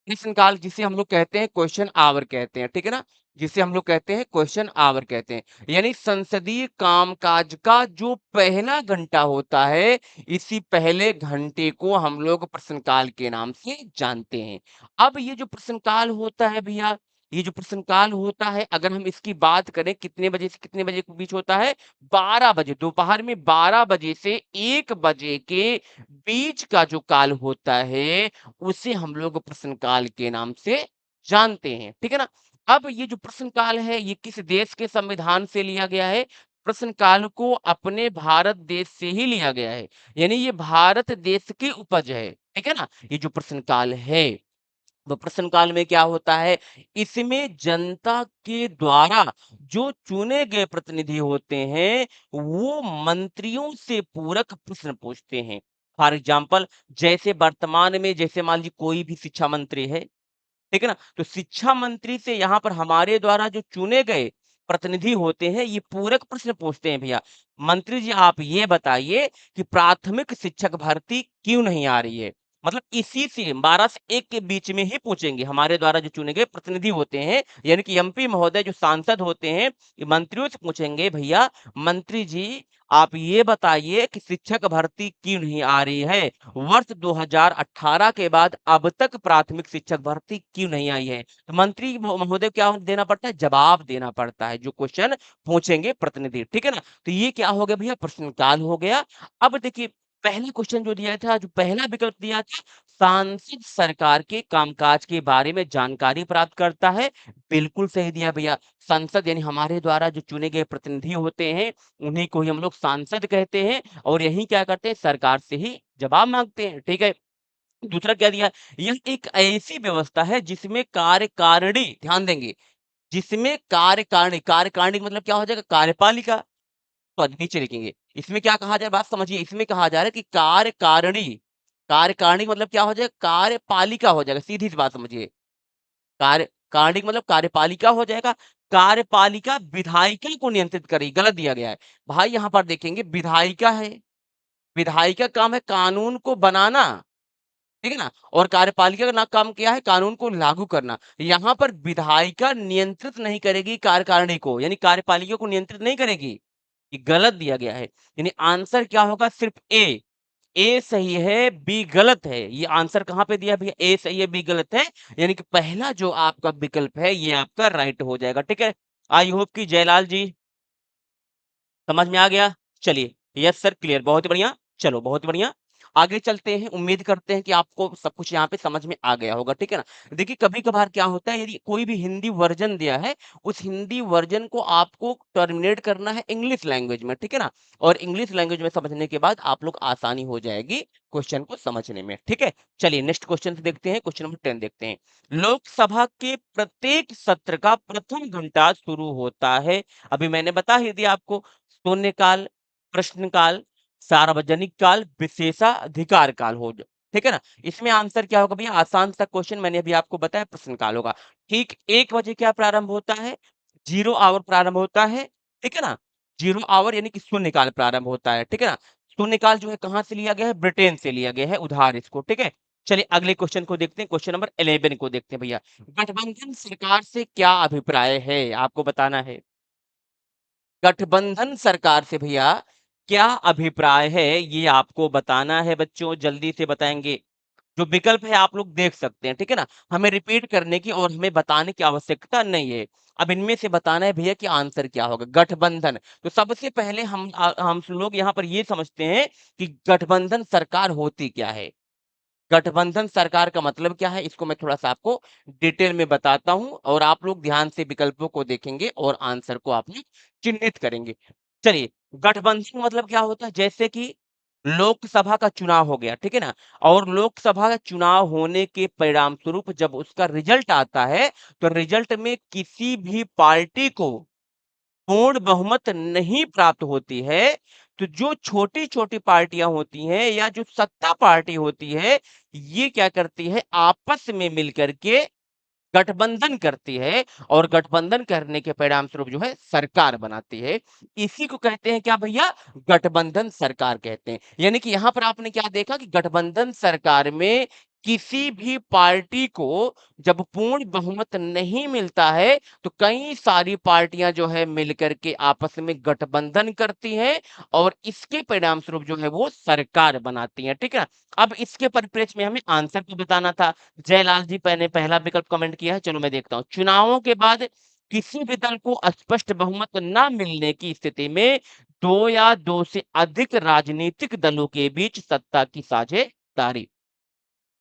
प्रश्नकाल जिसे हम लोग कहते हैं क्वेश्चन आवर कहते हैं, ठीक है ना? जिसे हम लोग कहते हैं क्वेश्चन आवर कहते हैं। यानी संसदीय कामकाज का जो पहला घंटा होता है, इसी पहले घंटे को हम लोग प्रश्नकाल के नाम से जानते हैं। अब ये जो प्रश्नकाल होता है भैया, ये जो प्रश्नकाल होता है अगर हम इसकी बात करें कितने बजे से कितने बजे के बीच होता है? 12 बजे, दोपहर में 12 बजे से 1 बजे के बीच का जो काल होता है, उसे हम लोग प्रश्नकाल के नाम से जानते हैं, ठीक है ना? अब ये जो प्रश्नकाल है, ये किस देश के संविधान से लिया गया है? प्रश्नकाल को अपने भारत देश से ही लिया गया है, यानी ये भारत देश की उपज है, ठीक है ना? ये जो प्रश्नकाल है, तो प्रश्नकाल में क्या होता है? इसमें जनता के द्वारा जो चुने गए प्रतिनिधि होते हैं, वो मंत्रियों से पूरक प्रश्न पूछते हैं। फॉर एग्ज़ाम्पल जैसे वर्तमान में जैसे मान लीजिए कोई भी शिक्षा मंत्री है, ठीक है ना? तो शिक्षा मंत्री से यहाँ पर हमारे द्वारा जो चुने गए प्रतिनिधि होते हैं, ये पूरक प्रश्न पूछते हैं भैया। मंत्री जी आप ये बताइए कि प्राथमिक शिक्षक भर्ती क्यों नहीं आ रही है? मतलब इसी से 12 से 1 के बीच में ही पूछेंगे। हमारे द्वारा जो चुने गए प्रतिनिधि होते हैं, यानी कि एमपी महोदय जो सांसद होते हैं, ये मंत्रियों से पूछेंगे, भैया मंत्री जी आप ये बताइए कि शिक्षक भर्ती क्यों नहीं आ रही है? वर्ष 2018 के बाद अब तक प्राथमिक शिक्षक भर्ती क्यों नहीं आई है? तो मंत्री महोदय क्या देना पड़ता है? जवाब देना पड़ता है, जो क्वेश्चन पूछेंगे प्रतिनिधि, ठीक है ना? तो ये क्या हो गया भैया? प्रश्नकाल हो गया। अब देखिए पहला क्वेश्चन जो दिया था, जो पहला विकल्प दिया था, सांसद सरकार के कामकाज के बारे में जानकारी प्राप्त करता है। बिल्कुल सही दिया भैया। संसद यानी हमारे द्वारा जो चुने गए प्रतिनिधि होते हैं, उन्हीं को ही हम लोग सांसद कहते हैं और यही क्या करते हैं? सरकार से ही जवाब माँगते हैं, ठीक है? दूसरा क्या दिया? यह एक ऐसी व्यवस्था है जिसमें कार्यकारिणी ध्यान देंगे, जिसमें कार्यकारिणी का मतलब क्या हो जाएगा? कार्यपालिका। तो नीचे लिखेंगे। इसमें क्या कहा जाए बात समझिए, इसमें कहा जा रहा है कि कार्यकारिणी, कार्यकारिणी का मतलब क्या हो जाएगा? कार्यपालिका हो जाएगा, सीधी-सी बात समझिए। कार्यकारिणी का मतलब कार्यपालिका हो जाएगा। कार्यपालिका विधायिका को नियंत्रित करेगी, गलत दिया गया है। भाई यहाँ पर देखेंगे विधायिका है, विधायिका का काम है कानून को बनाना, ठीक है ना? और कार्यपालिका का ना काम क्या है? कानून को लागू करना। यहाँ पर विधायिका नियंत्रित नहीं करेगी कार्यकारिणी को, यानी कार्यपालिका को नियंत्रित नहीं करेगी। ये गलत दिया गया है। यानी आंसर क्या होगा? सिर्फ ए। ए सही है, बी गलत है। ये आंसर कहाँ पे दिया है भैया? ए सही है, बी गलत है। यानी कि पहला जो आपका विकल्प है, ये आपका राइट हो जाएगा, ठीक है? आई होप कि जयलाल जी समझ में आ गया? चलिए, यस सर क्लियर बहुत ही बढ़िया। चलो बहुत बढ़िया। आगे चलते हैं, उम्मीद करते हैं कि आपको सब कुछ यहाँ पे समझ में आ गया होगा, ठीक है ना? देखिए कभी-कभार क्या होता है यदि कोई भी हिंदी वर्ज़न दिया है, उस हिंदी वर्ज़न को आपको टर्मिनेट करना है इंग्लिश लैंग्वेज में, ठीक है ना? और इंग्लिश लैंग्वेज में समझने के बाद आप लोग आसानी हो जाएगी क्वेश्चन को समझने में, ठीक है? चलिए नेक्स्ट क्वेश्चन देखते हैं, क्वेश्चन नंबर 10 देखते हैं। लोकसभा के प्रत्येक सत्र का प्रथम घंटा शुरू होता है, अभी मैंने बता ही दिया आपको शून्यकाल, प्रश्नकाल, सार्वजनिक काल, विशेषाधिकार काल हो ज ठीक है ना? इसमें आंसर क्या होगा भैया? आसान सा क्वेश्चन मैंने अभी आपको बताया प्रश्नकाल होगा। ठीक 1 बजे क्या प्रारंभ होता है? 0 ऑवर प्रारंभ होता है, ठीक है ना? 0 ऑवर यानी कि शून्यकाल प्रारंभ होता है, ठीक है ना? शून्यकाल जो है कहाँ से लिया गया है? ब्रिटेन से लिया गया है उधार इसको, ठीक है? चलिए अगले क्वेश्चन को देखते हैं, क्वेश्चन नंबर 11 को देखते हैं भैया। गठबंधन सरकार से क्या अभिप्राय है? आपको बताना है। गठबंधन सरकार से भैया क्या अभिप्राय है ये आपको बताना है बच्चों, जल्दी से बताएँगे। जो विकल्प है आप लोग देख सकते हैं, ठीक है ना? हमें रिपीट करने की और हमें बताने की आवश्यकता नहीं है। अब इनमें से बताना है भैया कि आंसर क्या होगा? गठबंधन। तो सबसे पहले हम लोग यहाँ पर ये समझते हैं कि गठबंधन सरकार होती क्या है? गठबंधन सरकार का मतलब क्या है? इसको मैं थोड़ा-सा आपको डिटेल में बताता हूँ और आप लोग ध्यान से विकल्पों को देखेंगे और आंसर को आप लोग चिह्नित करेंगे। चलिए, गठबंधन मतलब क्या होता है? जैसे कि लोकसभा का चुनाव हो गया, ठीक है ना? और लोकसभा का चुनाव होने के परिणाम स्वरूप जब उसका रिजल्ट आता है, तो रिजल्ट में किसी भी पार्टी को पूर्ण बहुमत नहीं प्राप्त होती है, तो जो छोटी-छोटी पार्टियाँ होती हैं या जो सत्ता पार्टी होती है, ये क्या करती है आपस में मिलकर के गठबंधन करती है और गठबंधन करने के परिणाम स्वरूप जो है सरकार बनाती है। इसी को कहते हैं क्या भैया? गठबंधन सरकार कहते हैं। यानी कि यहाँ पर आपने क्या देखा कि गठबंधन सरकार में किसी भी पार्टी को जब पूर्ण बहुमत नहीं मिलता है, तो कई सारी पार्टियाँ जो है मिलकर के आपस में गठबंधन करती हैं और इसके परिणाम स्वरूप जो है वो सरकार बनाती हैं, ठीक है? अब इसके परिप्रेक्ष्य में हमें आंसर को बताना था। जयलाल जी ने पहला विकल्प कमेंट किया है, चलो मैं देखता हूँ। चुनावों के बाद किसी भी दल को स्पष्ट बहुमत ना मिलने की स्थिति में 2 या 2 से अधिक राजनीतिक दलों के बीच सत्ता की साझेदारी।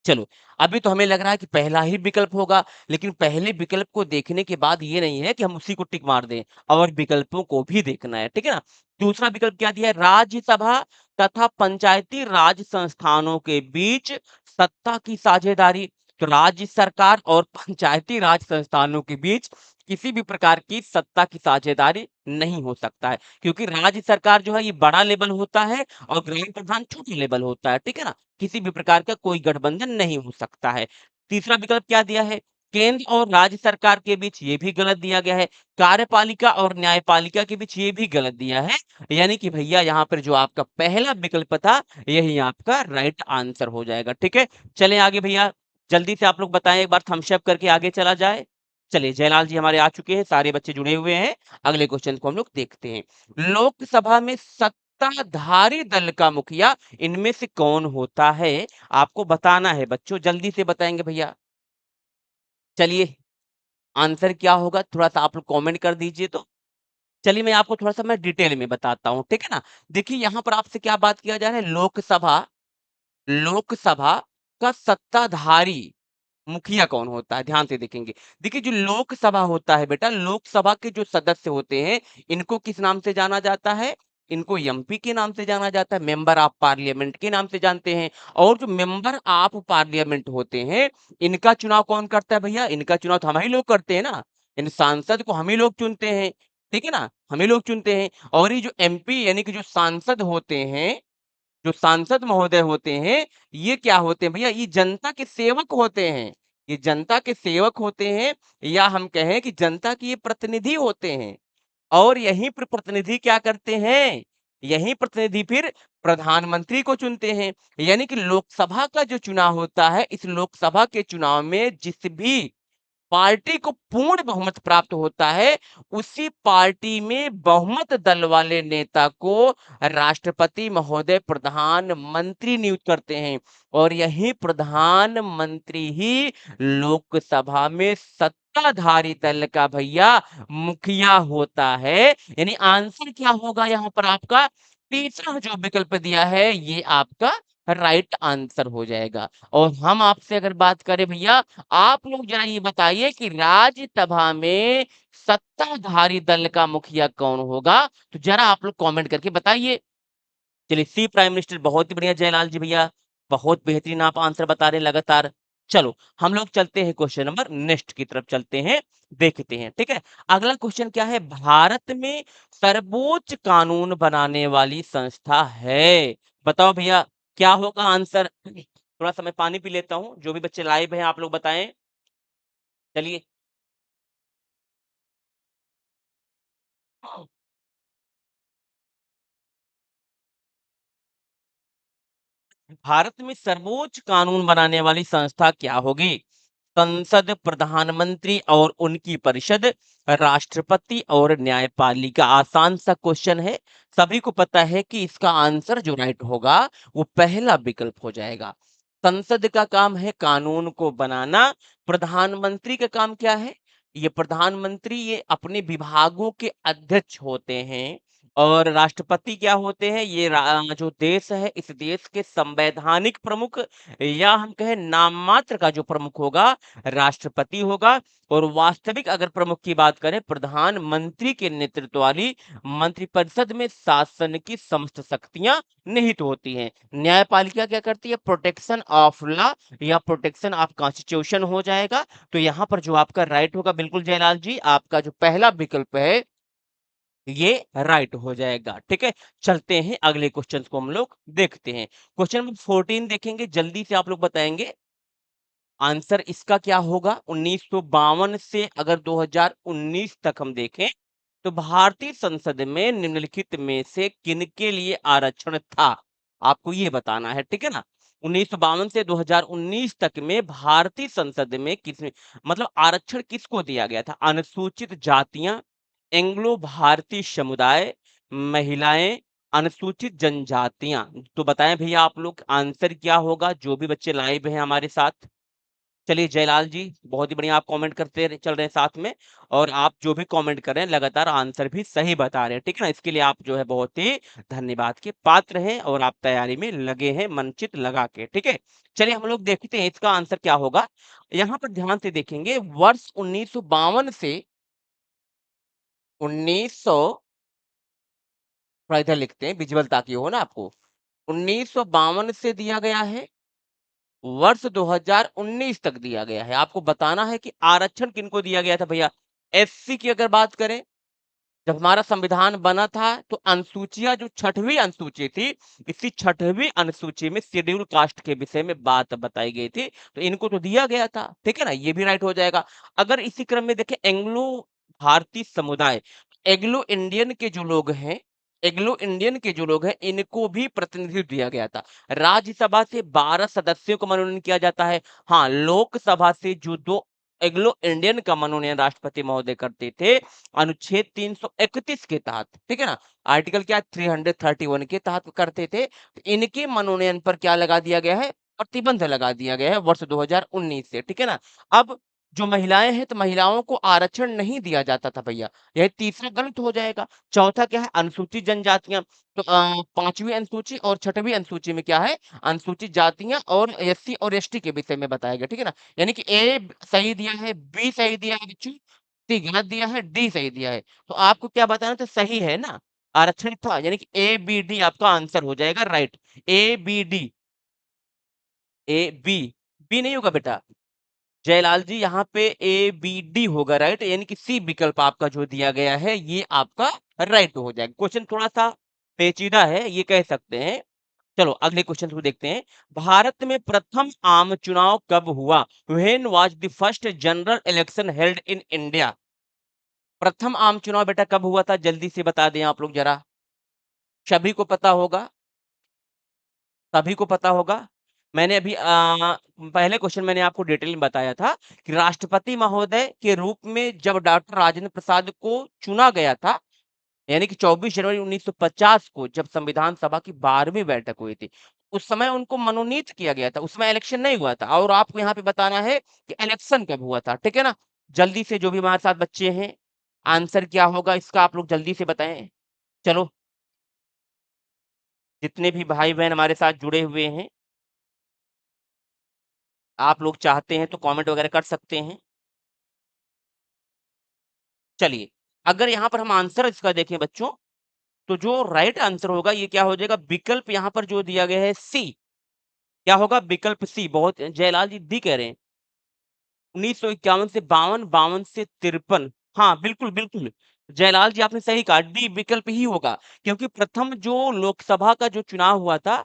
चलो, अभी तो हमें लग रहा है कि पहला ही विकल्प होगा, लेकिन पहले विकल्प को देखने के बाद ये नहीं है कि हम उसी को टिक मार दें और विकल्पों को भी देखना है, ठीक है ना? दूसरा विकल्प क्या दिया है? राज्यसभा तथा पंचायती राज संस्थानों के बीच सत्ता की साझेदारी। तो राज्य सरकार और पंचायती राज संस्थानों के बीच किसी भी प्रकार की सत्ता की साझेदारी नहीं हो सकता है, क्योंकि राज्य सरकार जो है ये बड़ा लेवल होता है और ग्राम प्रधान छोटा लेवल होता है, ठीक है ना? किसी भी प्रकार का कोई गठबंधन नहीं हो सकता है। तीसरा विकल्प क्या दिया है? केंद्र और राज्य सरकार के बीच ये भी गलत दिया गया है। कार्यपालिका और न्यायपालिका के बीच ये भी गलत दिया है। यानी कि भैया यहाँ पर जो आपका पहला विकल्प था, यही आपका राइट आंसर हो जाएगा, ठीक है? चलें आगे भैया, जल्दी से आप लोग बताएँ, एक बार थम्स अप करके आगे चला जाए। चलिए, जयलाल जी हमारे आ चुके हैं, सारे बच्चे जुड़े हुए हैं। अगले क्वेश्चन को हम लोग देखते हैं। लोकसभा में सत्ताधारी दल का मुखिया इनमें से कौन होता है? आपको बताना है बच्चों, जल्दी से बताएँगे भैया। चलिए, आंसर क्या होगा? थोड़ा-सा आप लोग कमेंट कर दीजिए तो। चलिए, मैं आपको थोड़ा-सा मैं डिटेल में बताता हूँ, ठीक है ना? देखिए, यहाँ पर आपसे क्या बात किया जा रहा है, लोकसभा लोकसभा का सत्ताधारी मुखिया कौन होता है? ध्यान से देखेंगे। देखिए, जो लोकसभा होता है बेटा, लोकसभा के जो सदस्य होते हैं, इनको किस नाम से जाना जाता है? इनको एमपी के नाम से जाना जाता है, मेंबर ऑफ पार्लियामेंट के नाम से जानते हैं। और जो मेंबर ऑफ पार्लियामेंट होते हैं, इनका चुनाव कौन करता है भैया? इनका चुनाव तो हम ही लोग करते हैं ना। इन सांसद को हम ही लोग चुनते हैं, ठीक है ना? हम ही लोग चुनते हैं। और ये जो एमपी यानी कि जो सांसद होते हैं, जो सांसद महोदय होते हैं, ये क्या होते हैं भैया? ये जनता के सेवक होते हैं। ये जनता के सेवक होते हैं, या हम कहें कि जनता के ये प्रतिनिधि होते हैं। और यहीं पर प्रतिनिधि क्या करते हैं? यही प्रतिनिधि फिर प्रधानमंत्री को चुनते हैं। यानी कि लोकसभा का जो चुनाव होता है, इस लोकसभा के चुनाव में जिस भी पार्टी को पूर्ण बहुमत प्राप्त होता है, उसी पार्टी में बहुमत दल वाले नेता को राष्ट्रपति महोदय प्रधानमंत्री नियुक्त करते हैं। और यही प्रधानमंत्री ही लोकसभा में सत्ताधारी दल का भैया मुखिया होता है। यानी आंसर क्या होगा यहाँ पर आपका? तीसरा जो विकल्प दिया है, ये आपका राइट आंसर हो जाएगा। और हम आपसे अगर बात करें भैया, आप लोग जरा ये बताइए कि राज्यसभा में सत्ताधारी दल का मुखिया कौन होगा? तो जरा आप लोग कमेंट करके बताइए। चलिए, सी प्राइम मिनिस्टर, बहुत ही बढ़िया जयलाल जी भैया, बहुत बेहतरीन आप आंसर बता रहे हैं लगातार। चलो, हम लोग चलते हैं क्वेश्चन नंबर नेक्स्ट की तरफ चलते हैं, देखते हैं, ठीक है? अगला क्वेश्चन क्या है? भारत में सर्वोच्च कानून बनाने वाली संस्था है। बताओ भैया, क्या होगा आंसर? थोड़ा सा मैं पानी पी लेता हूँ, जो भी बच्चे लाइव हैं आप लोग बताएं। चलिए। भारत में सर्वोच्च कानून बनाने वाली संस्था क्या होगी? संसद, प्रधानमंत्री और उनकी परिषद, राष्ट्रपति और न्यायपालिका। आसान सा क्वेश्चन है, सभी को पता है कि इसका आंसर जो राइट होगा वो पहला विकल्प हो जाएगा। संसद का काम है कानून को बनाना। प्रधानमंत्री का काम क्या है? ये प्रधानमंत्री ये अपने विभागों के अध्यक्ष होते हैं। और राष्ट्रपति क्या होते हैं? ये जो देश है, इस देश के संवैधानिक प्रमुख, या हम कहें नाम मात्र का जो प्रमुख होगा, राष्ट्रपति होगा। और वास्तविक अगर प्रमुख की बात करें, प्रधानमंत्री के नेतृत्व वाली मंत्रिपरिषद में शासन की समस्त शक्तियां निहित होती हैं। न्यायपालिका क्या करती है? प्रोटेक्शन ऑफ लॉ या प्रोटेक्शन ऑफ कॉन्स्टिट्यूशन हो जाएगा। तो यहाँ पर जो आपका राइट होगा, बिल्कुल जयलाल जी, आपका जो पहला विकल्प है ये राइट हो जाएगा, ठीक है? चलते हैं अगले क्वेश्चन को हम लोग देखते हैं। क्वेश्चन नंबर 14 देखेंगे, जल्दी से आप लोग बताएंगे आंसर इसका क्या होगा। 1952 से अगर 2019 तक हम देखें, तो भारतीय संसद में निम्नलिखित में से किनके लिए आरक्षण था? आपको ये बताना है, ठीक है ना? 1952 से 2019 तक में भारतीय संसद में मतलब आरक्षण किसको दिया गया था? अनुसूचित जातियां, एंग्लो भारतीय समुदाय, महिलाएं, अनुसूचित जनजातियां। तो बताएं भैया आप लोग आंसर क्या होगा, जो भी बच्चे लाइव हैं हमारे साथ। चलिए जयलाल जी, बहुत ही बढ़िया, आप कमेंट करते चल रहे हैं साथ में, और आप जो भी कमेंट कर रहे हैं लगातार आंसर भी सही बता रहे हैं, ठीक है ना। इसके लिए आप जो है बहुत ही धन्यवाद के पात्र हैं, और आप तैयारी में लगे हैं मनचित लगा के, ठीक है। चलिए हम लोग देखते हैं इसका आंसर क्या होगा। यहाँ पर ध्यान से देखेंगे, वर्ष 1952 से 1900, थोड़ा इधर लिखते हैं विजुअल ताकि हो ना आपको। 1952 से दिया गया है, वर्ष 2019 तक दिया गया है। आपको बताना है कि आरक्षण किनको दिया गया था भैया। एससी की अगर बात करें, जब हमारा संविधान बना था तो अनुसूचियां जो छठवीं अनुसूची थी, इसी छठवीं अनुसूची में शेड्यूल कास्ट के विषय में बात बताई गई थी, तो इनको तो दिया गया था, ठीक है ना, ये भी राइट हो जाएगा। अगर इसी क्रम में देखें, एंग्लो भारतीय समुदाय, एग्लो इंडियन के जो लोग हैं, एग्लो इंडियन के जो लोग हैं, इनको भी प्रतिनिधित्व दिया गया था। राज्यसभा से 12 सदस्यों को मनोनयन किया जाता है। हाँ, लोकसभा से जो 2 एग्लो इंडियन का मनोनयन राष्ट्रपति महोदय करते थे, अनुच्छेद 331 के तहत, ठीक है ना, आर्टिकल क्या 331 के तहत करते थे। तो इनके मनोनयन पर क्या लगा दिया गया है, प्रतिबंध लगा दिया गया है वर्ष 2019 से, ठीक है ना। अब जो महिलाएं हैं, तो महिलाओं को आरक्षण नहीं दिया जाता था भैया, यह तीसरा गलत हो जाएगा। चौथा क्या है, अनुसूचित जनजातियां, तो पांचवी अनुसूची और छठवीं अनुसूची में क्या है, अनुसूचित जातियां और एससी और एसटी के विषय में बताया गया, ठीक है ना। यानी कि ए सही दिया है, बी सही दिया है बच्चों, सी गलत दिया है, डी सही दिया है। तो आपको क्या बताना था, सही है ना, आरक्षण था, यानी कि ए बी डी आपका आंसर हो जाएगा right. A B D, A B, B नहीं होगा बेटा जयलाल जी, यहाँ पे ए बी डी होगा राइट, यानी कि सी विकल्प आपका जो दिया गया है ये आपका राइट हो जाएगा। क्वेश्चन थोड़ा सा पेचीदा है, ये कह सकते हैं। चलो अगले क्वेश्चन को देखते हैं। भारत में प्रथम आम चुनाव कब हुआ? When was the first general election held in India? प्रथम आम चुनाव बेटा कब हुआ था, जल्दी से बता दें आप लोग जरा। सभी को पता होगा, सभी को पता होगा। मैंने अभी पहले क्वेश्चन मैंने आपको डिटेल में बताया था कि राष्ट्रपति महोदय के रूप में जब डॉक्टर राजेंद्र प्रसाद को चुना गया था, यानी कि 24 जनवरी 1950 को जब संविधान सभा की 12वीं बैठक हुई थी, उस समय उनको मनोनीत किया गया था, उसमें इलेक्शन नहीं हुआ था। और आपको यहाँ पे बताना है कि इलेक्शन कब हुआ था, ठीक है ना। जल्दी से जो भी हमारे साथ बच्चे हैं, आंसर क्या होगा इसका आप लोग जल्दी से बताएं। चलो, जितने भी भाई बहन हमारे साथ जुड़े हुए हैं, आप लोग चाहते हैं तो कमेंट वगैरह कर सकते हैं। चलिए, अगर यहाँ पर हम आंसर इसका देखें बच्चों, तो जो राइट आंसर होगा ये क्या हो जाएगा, विकल्प यहाँ पर जो दिया गया है सी, क्या होगा, विकल्प सी। बहुत जयलाल जी दी कह रहे हैं 1951 से 52, 52 से 53। हाँ बिल्कुल बिल्कुल, जयलाल जी आपने सही कहा, डी विकल्प ही होगा, क्योंकि प्रथम जो लोकसभा का जो चुनाव हुआ था,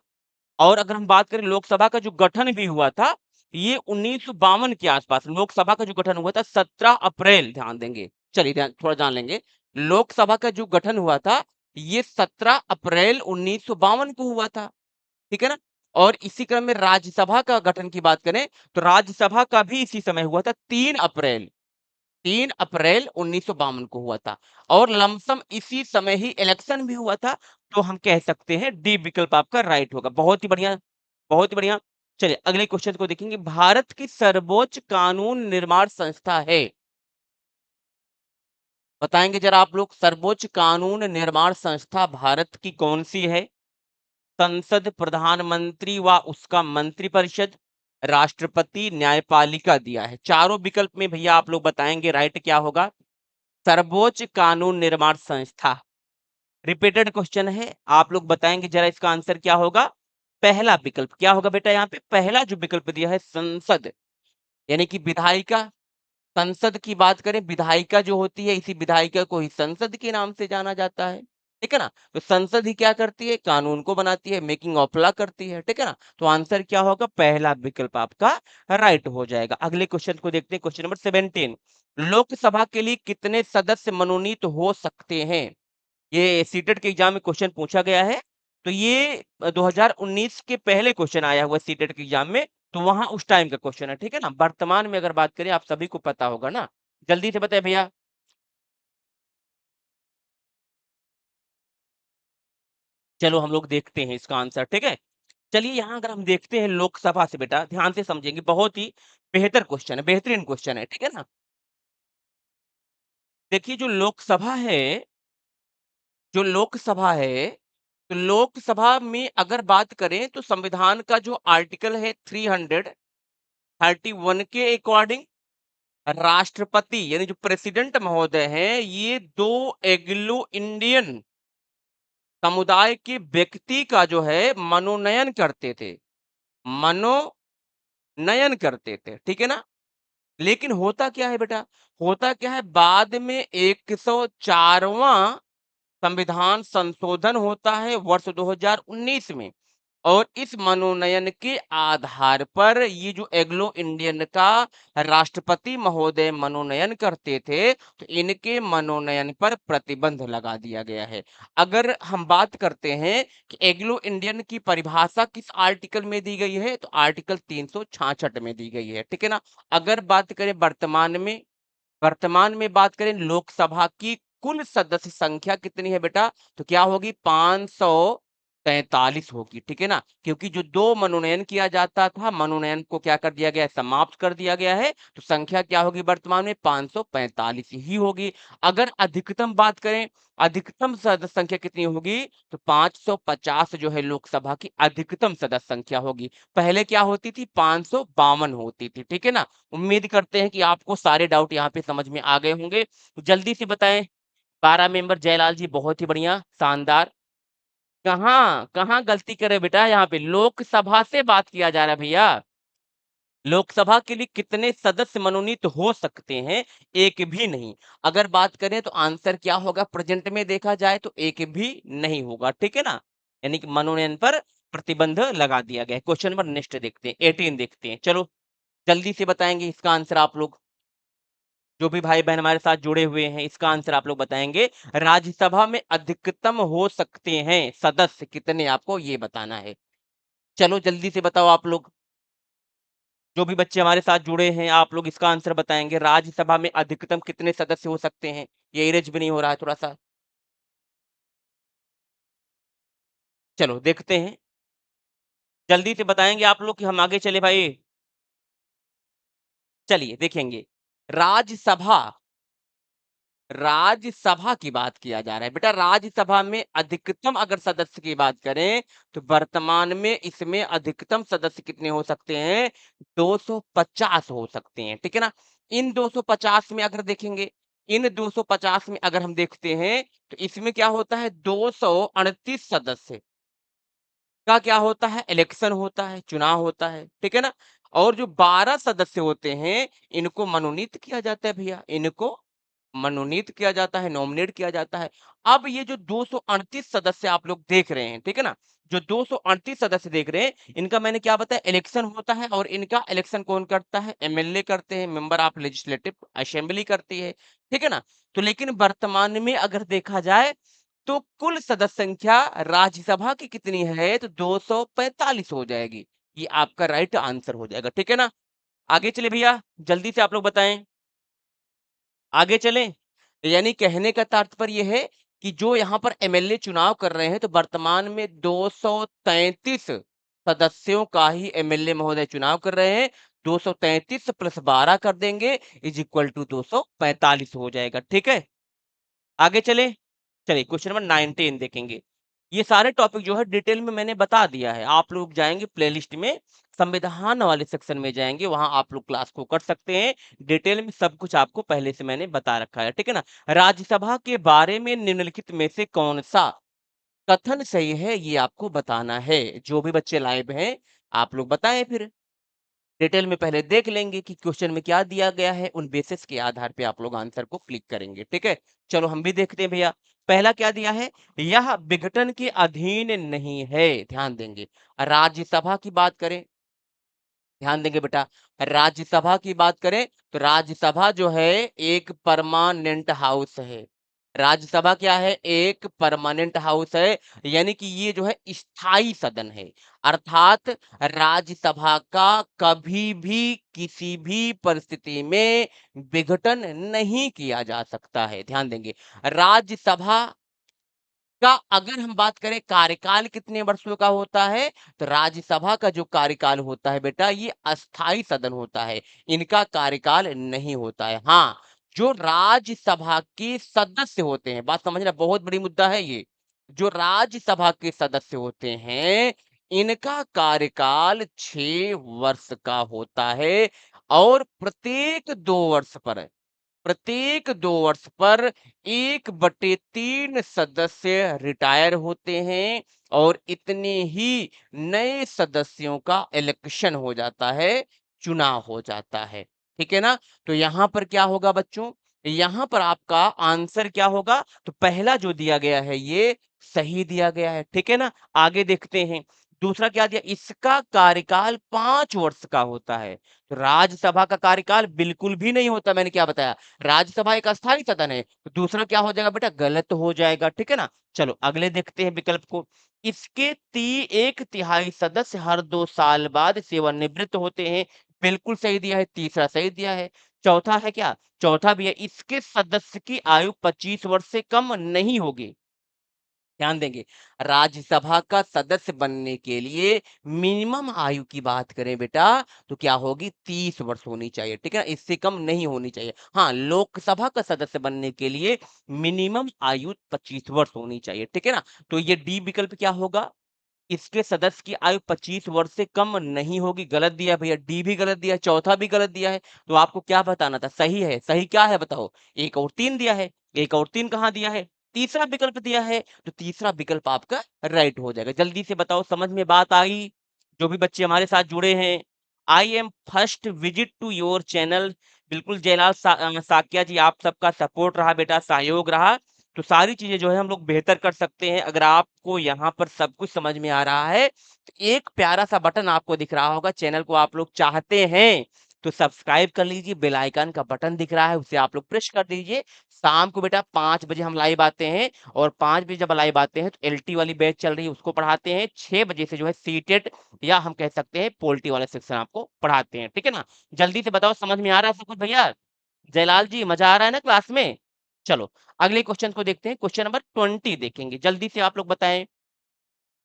और अगर हम बात करें लोकसभा का जो गठन भी हुआ था, ये 1952 के आसपास लोकसभा का जो गठन हुआ था, 17 अप्रैल, ध्यान देंगे, चलिए ध्यान थोड़ा जान लेंगे। लोकसभा का जो गठन हुआ था, ये 17 अप्रैल 1952 को हुआ था, ठीक है ना। और इसी क्रम में राज्यसभा का गठन की बात करें, तो राज्यसभा का भी इसी समय हुआ था, 3 अप्रैल, 3 अप्रैल 1952 को हुआ था। और लमसम इसी समय ही इलेक्शन भी हुआ था। तो हम कह सकते हैं डी विकल्प आपका राइट होगा। बहुत ही बढ़िया, बहुत ही बढ़िया। चलिए अगले क्वेश्चन को देखेंगे। भारत की सर्वोच्च कानून निर्माण संस्था है, बताएंगे जरा आप लोग, सर्वोच्च कानून निर्माण संस्था भारत की कौन सी है? संसद, प्रधानमंत्री व उसका मंत्रिपरिषद, राष्ट्रपति, न्यायपालिका दिया है। चारों विकल्प में भैया आप लोग बताएंगे राइट क्या होगा। सर्वोच्च कानून निर्माण संस्था, रिपीटेड क्वेश्चन है, आप लोग बताएंगे जरा इसका आंसर क्या होगा। पहला विकल्प क्या होगा बेटा, यहाँ पे पहला जो विकल्प दिया है संसद, यानी कि विधायिका। संसद की बात करें, विधायिका जो होती है, इसी विधायिका को ही संसद के नाम से जाना जाता है, ठीक है ना। तो संसद ही क्या करती है, कानून को बनाती है, मेकिंग ऑफ लॉ करती है, ठीक है ना। तो आंसर क्या होगा, पहला विकल्प आपका राइट हो जाएगा। अगले क्वेश्चन को देखते हैं, क्वेश्चन नंबर 17। लोकसभा के लिए कितने सदस्य मनोनीत हो सकते हैं? ये सीटेट के एग्जाम में क्वेश्चन पूछा गया है। तो ये 2019 के पहले क्वेश्चन आया हुआ सीटेट के एग्जाम में, तो वहां उस टाइम का क्वेश्चन है, ठीक है ना। वर्तमान में अगर बात करें, आप सभी को पता होगा ना, जल्दी से बताए भैया। चलो हम लोग देखते हैं इसका आंसर, ठीक है। चलिए यहाँ अगर हम देखते हैं लोकसभा से, बेटा ध्यान से समझेंगे, बहुत ही बेहतर क्वेश्चन है, बेहतरीन क्वेश्चन है, ठीक है ना। देखिए जो लोकसभा है, तो लोकसभा में अगर बात करें तो संविधान का जो आर्टिकल है 331 के अकॉर्डिंग राष्ट्रपति यानी जो प्रेसिडेंट महोदय हैं, ये दो एग्लो इंडियन समुदाय के व्यक्ति का जो है मनोनयन करते थे, मनोनयन करते थे, ठीक है ना। लेकिन होता क्या है बेटा, होता क्या है, बाद में 104वां संविधान संशोधन होता है वर्ष 2019 में, और इस मनोनयन के आधार पर ये जो एग्लो इंडियन का राष्ट्रपति महोदय मनोनयन करते थे, तो इनके मनोनयन पर प्रतिबंध लगा दिया गया है। अगर हम बात करते हैं कि एग्लो इंडियन की परिभाषा किस आर्टिकल में दी गई है, तो आर्टिकल 366 में दी गई है, ठीक है ना। अगर बात करें वर्तमान में बात करें लोकसभा की कुल सदस्य संख्या कितनी है बेटा, तो क्या होगी, 543 होगी, ठीक है ना। क्योंकि जो दो मनोनयन किया जाता था, मनोनयन को क्या कर दिया गया है, समाप्त कर दिया गया है, तो संख्या क्या होगी वर्तमान में, 545 ही होगी। अगर अधिकतम बात करें, अधिकतम सदस्य संख्या कितनी होगी, तो 550 जो है लोकसभा की अधिकतम सदस्य संख्या होगी। पहले क्या होती थी, 552 होती थी, ठीक है ना। उम्मीद करते हैं कि आपको सारे डाउट यहाँ पे समझ में आ गए होंगे, तो जल्दी से बताएं। 12 मेंबर जयलाल जी, बहुत ही बढ़िया, शानदार। कहाँ कहाँ गलती करे बेटा, यहाँ पे लोकसभा से बात किया जा रहा है भैया। लोकसभा के लिए कितने सदस्य मनोनीत हो सकते हैं, एक भी नहीं। अगर बात करें तो आंसर क्या होगा, प्रेजेंट में देखा जाए तो एक भी नहीं होगा, ठीक है ना। यानी कि मनोनयन पर प्रतिबंध लगा दिया गया है। क्वेश्चन नंबर नेक्स्ट देखते हैं, 18 देखते हैं, चलो जल्दी से बताएंगे इसका आंसर आप लोग। जो भी भाई बहन हमारे साथ जुड़े हुए हैं, इसका आंसर आप लोग बताएंगे। राज्यसभा में अधिकतम हो सकते हैं सदस्य कितने, आपको ये बताना है। चलो जल्दी से बताओ आप लोग, जो भी बच्चे हमारे साथ जुड़े हैं, आप लोग इसका आंसर बताएंगे। राज्यसभा में अधिकतम कितने सदस्य हो सकते हैं, ये इरेज भी नहीं हो रहा है थोड़ा सा। चलो देखते हैं, जल्दी से बताएंगे आप लोग कि हम आगे चले भाई। चलिए देखेंगे, राज्यसभा राज्यसभा की बात किया जा रहा है बेटा। राज्यसभा में अधिकतम अगर सदस्य की बात करें, तो वर्तमान में इसमें अधिकतम सदस्य कितने हो सकते हैं, 250 हो सकते हैं, ठीक है ना। इन 250 में अगर देखेंगे, इन 250 में अगर हम देखते हैं, तो इसमें क्या होता है, 238 सदस्य का क्या होता है, इलेक्शन होता है, चुनाव होता है, ठीक है ना। और जो 12 सदस्य होते हैं, इनको मनोनीत किया जाता है भैया, इनको मनोनीत किया जाता है, नॉमिनेट किया जाता है। अब ये जो 238 सदस्य आप लोग देख रहे हैं, ठीक है ना, जो 238 सदस्य देख रहे हैं, इनका मैंने क्या बताया, इलेक्शन होता है, और इनका इलेक्शन कौन करता है, एमएलए करते हैं, मेंबर ऑफ लेजिस्लेटिव असेंबली करती है, ठीक है ना। तो लेकिन वर्तमान में अगर देखा जाए, तो कुल सदस्य संख्या राज्यसभा की कितनी है, तो 245 हो जाएगी। ये आपका राइट आंसर हो जाएगा, ठीक है ना। आगे चले भैया, जल्दी से आप लोग बताएं, आगे चलें। यानी कहने का तात्पर्य ये है कि जो यहाँ पर एमएलए चुनाव कर रहे हैं, तो वर्तमान में 233 सदस्यों का ही एमएलए महोदय चुनाव कर रहे हैं। 233 प्लस 12 कर देंगे, इज इक्वल टू 245 हो जाएगा, ठीक है। आगे चले, चलिए क्वेश्चन नंबर 19 देखेंगे। ये सारे टॉपिक जो है डिटेल में मैंने बता दिया है। आप लोग जाएंगे प्लेलिस्ट में, संविधान वाले सेक्शन में जाएंगे, वहां आप लोग क्लास को कर सकते हैं। डिटेल में सब कुछ आपको पहले से मैंने बता रखा है, ठीक है ना। राज्यसभा के बारे में निम्नलिखित में से कौन सा कथन सही है, ये आपको बताना है। जो भी बच्चे लाइव हैं, आप लोग बताएं फिर। डिटेल में पहले देख लेंगे कि क्वेश्चन में क्या दिया गया है, उन बेसिस के आधार पे आप लोग आंसर को क्लिक करेंगे, ठीक है। चलो हम भी देखते हैं भैया। पहला क्या दिया है, यह विघटन के अधीन नहीं है, ध्यान देंगे। राज्यसभा की बात करें, ध्यान देंगे बेटा, राज्यसभा की बात करें, तो राज्यसभा जो है एक परमानेंट हाउस है, राज्यसभा क्या है? एक परमानेंट हाउस है, यानी कि ये जो है स्थायी सदन है। अर्थात राज्यसभा का कभी भी किसी भी परिस्थिति में विघटन नहीं किया जा सकता है। ध्यान देंगे। राज्यसभा का अगर हम बात करें कार्यकाल कितने वर्षों का होता है, तो राज्यसभा का जो कार्यकाल होता है बेटा, ये अस्थायी सदन होता है। इनका कार्यकाल नहीं होता है। हाँ, जो राज्यसभा के सदस्य होते हैं, बात समझना बहुत बड़ी मुद्दा है ये। जो राज्यसभा के सदस्य होते हैं, इनका कार्यकाल 6 वर्ष का होता है और प्रत्येक 2 वर्ष पर 1/3 सदस्य रिटायर होते हैं और इतने ही नए सदस्यों का इलेक्शन हो जाता है, चुनाव हो जाता है। ठीक है ना? तो यहाँ पर क्या होगा बच्चों? यहाँ पर आपका आंसर क्या होगा? तो पहला जो दिया गया है ये सही दिया गया है। ठीक है ना? आगे देखते हैं। दूसरा क्या दिया? इसका कार्यकाल 5 वर्ष का होता है। तो राज्यसभा का कार्यकाल बिल्कुल भी नहीं होता, मैंने क्या बताया? राज्यसभा एक अस्थायी सदन है। तो दूसरा क्या हो जाएगा बेटा? गलत हो जाएगा। ठीक है ना? चलो अगले देखते हैं विकल्प को। इसके 1/3 सदस्य हर 2 साल बाद सेवानिवृत्त होते हैं। बिल्कुल सही दिया है। तीसरा सही दिया है। चौथा है क्या? चौथा भी है। इसके सदस्य की आयु 25 वर्ष से कम नहीं होगी। ध्यान देंगे। राज्यसभा का सदस्य बनने के लिए मिनिमम आयु की बात करें बेटा, तो क्या होगी? 30 वर्ष होनी चाहिए। ठीक है ना? इससे कम नहीं होनी चाहिए। हाँ, लोकसभा का सदस्य बनने के लिए मिनिमम आयु 25 वर्ष होनी चाहिए। ठीक है ना? तो ये डी विकल्प क्या होगा? इसके सदस्य की आयु 25 वर्ष से कम नहीं होगी। गलत दिया भैया। डी भी गलत दिया है, चौथा भी गलत दिया है। तो आपको क्या बताना था? सही है। सही क्या है बताओ? 1 और 3 दिया है। 1 और 3 कहाँ दिया है? तीसरा विकल्प दिया है। तो तीसरा विकल्प आपका राइट हो जाएगा। जल्दी से बताओ, समझ में बात आई? जो भी बच्चे हमारे साथ जुड़े हैं। I am first visit to your channel. बिल्कुल जयलाल साकिया जी, आप सबका सपोर्ट रहा बेटा, सहयोग रहा, तो सारी चीजें जो है हम लोग बेहतर कर सकते हैं। अगर आपको यहाँ पर सब कुछ समझ में आ रहा है, तो एक प्यारा सा बटन आपको दिख रहा होगा, चैनल को आप लोग चाहते हैं तो सब्सक्राइब कर लीजिए। बेल आइकन का बटन दिख रहा है, उसे आप लोग प्रेस कर दीजिए। शाम को बेटा 5 बजे हम लाइव आते हैं और 5 बजे जब लाइव आते हैं तो एलटी वाली बैच चल रही है, उसको पढ़ाते हैं। 6 बजे से जो है सीटेट या हम कह सकते हैं पोल्टी वाला सेक्शन आपको पढ़ाते हैं। ठीक है ना? जल्दी से बताओ, समझ में आ रहा है सब कुछ भैया? जयलाल जी, मजा आ रहा है ना क्लास में? चलो अगले क्वेश्चन को देखते हैं। क्वेश्चन नंबर 20 देखेंगे। जल्दी से आप लोग बताएं।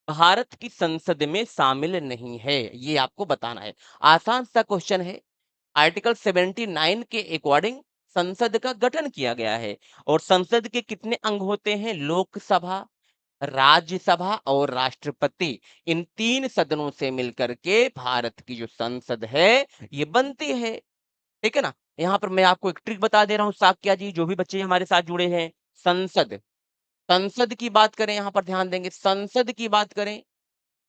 भारत की संसद में शामिल नहीं है, ये आपको बताना है। आसान सा क्वेश्चन है। आर्टिकल 79 के अकॉर्डिंग संसद का गठन किया गया है और संसद के कितने अंग होते हैं? लोकसभा, राज्यसभा और राष्ट्रपति। इन 3 सदनों से मिलकर के भारत की जो संसद है, ये बनती है। ठीक है ना? यहाँ पर मैं आपको एक ट्रिक बता दे रहा हूँ साक्या जी, जो भी बच्चे हमारे साथ जुड़े हैं। संसद संसद की बात करें, यहाँ पर ध्यान देंगे, संसद की बात करें,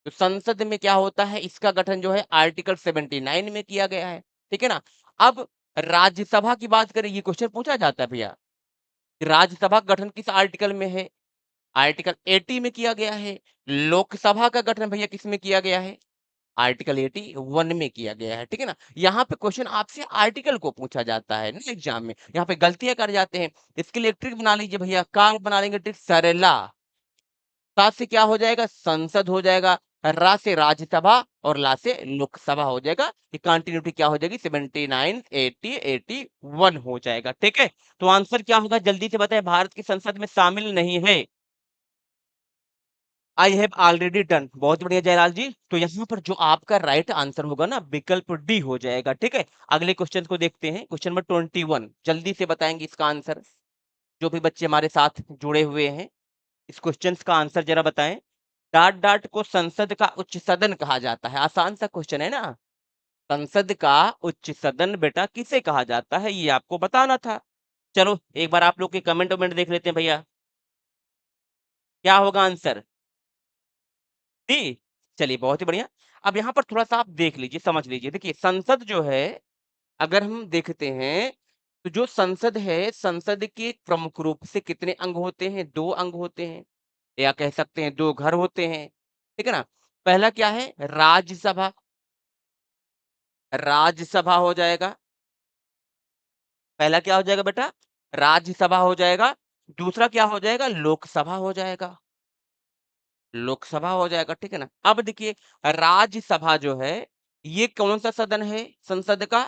तो संसद में क्या होता है? इसका गठन जो है आर्टिकल 79 में किया गया है। ठीक है ना? अब राज्यसभा की बात करें, ये क्वेश्चन पूछा जाता है भैया, राज्यसभा का गठन किस आर्टिकल में है? आर्टिकल 80 में किया गया है। लोकसभा का गठन भैया किस में किया गया है? आर्टिकल 81 में किया गया है। ठीक है ना? यहाँ पे क्वेश्चन आपसे आर्टिकल को पूछा जाता है ना एग्जाम में। यहाँ पे गलतियां कर जाते हैं। इसके लिए एक ट्रिक बना लीजिए भैया। क्या बना लेंगे ट्रिक? सरला। सा से क्या हो जाएगा? संसद हो जाएगा। रा से राज्यसभा और ला से लोकसभा हो जाएगा। ये कंटिन्यूटी क्या हो जाएगी? 79, 80, 81 हो जाएगा। ठीक है? तो आंसर क्या होगा? जल्दी से बताएं। भारत की संसद में शामिल नहीं है। I have already done. बहुत बढ़िया जयलाल जी। तो यहाँ पर जो आपका राइट आंसर होगा ना, विकल्प डी हो जाएगा। ठीक है? अगले क्वेश्चन को देखते हैं। क्वेश्चन नंबर 21, जल्दी से बताएंगे इसका आंसर। जो भी बच्चे हमारे साथ जुड़े हुए हैं, इस क्वेश्चन का आंसर जरा बताएं। डाट डाट को संसद का उच्च सदन कहा जाता है। आसान सा क्वेश्चन है ना? संसद का उच्च सदन बेटा किसे कहा जाता है, ये आपको बताना था। चलो एक बार आप लोग के कमेंट वमेंट देख लेते हैं भैया। क्या होगा आंसर? डी। चलिए बहुत ही बढ़िया। अब यहाँ पर थोड़ा सा आप देख लीजिए, समझ लीजिए। देखिए संसद जो है, अगर हम देखते हैं, तो जो संसद है, संसद के प्रमुख रूप से कितने अंग होते हैं? 2 अंग होते हैं, या कह सकते हैं 2 घर होते हैं। ठीक है ना? पहला क्या है? राज्यसभा। राज्यसभा हो जाएगा। पहला क्या हो जाएगा बेटा? राज्यसभा हो जाएगा। दूसरा क्या हो जाएगा? लोकसभा हो जाएगा। लोकसभा हो जाएगा, ठीक है ना? अब देखिए राज्यसभा जो है, ये कौन-सा सदन है? संसद का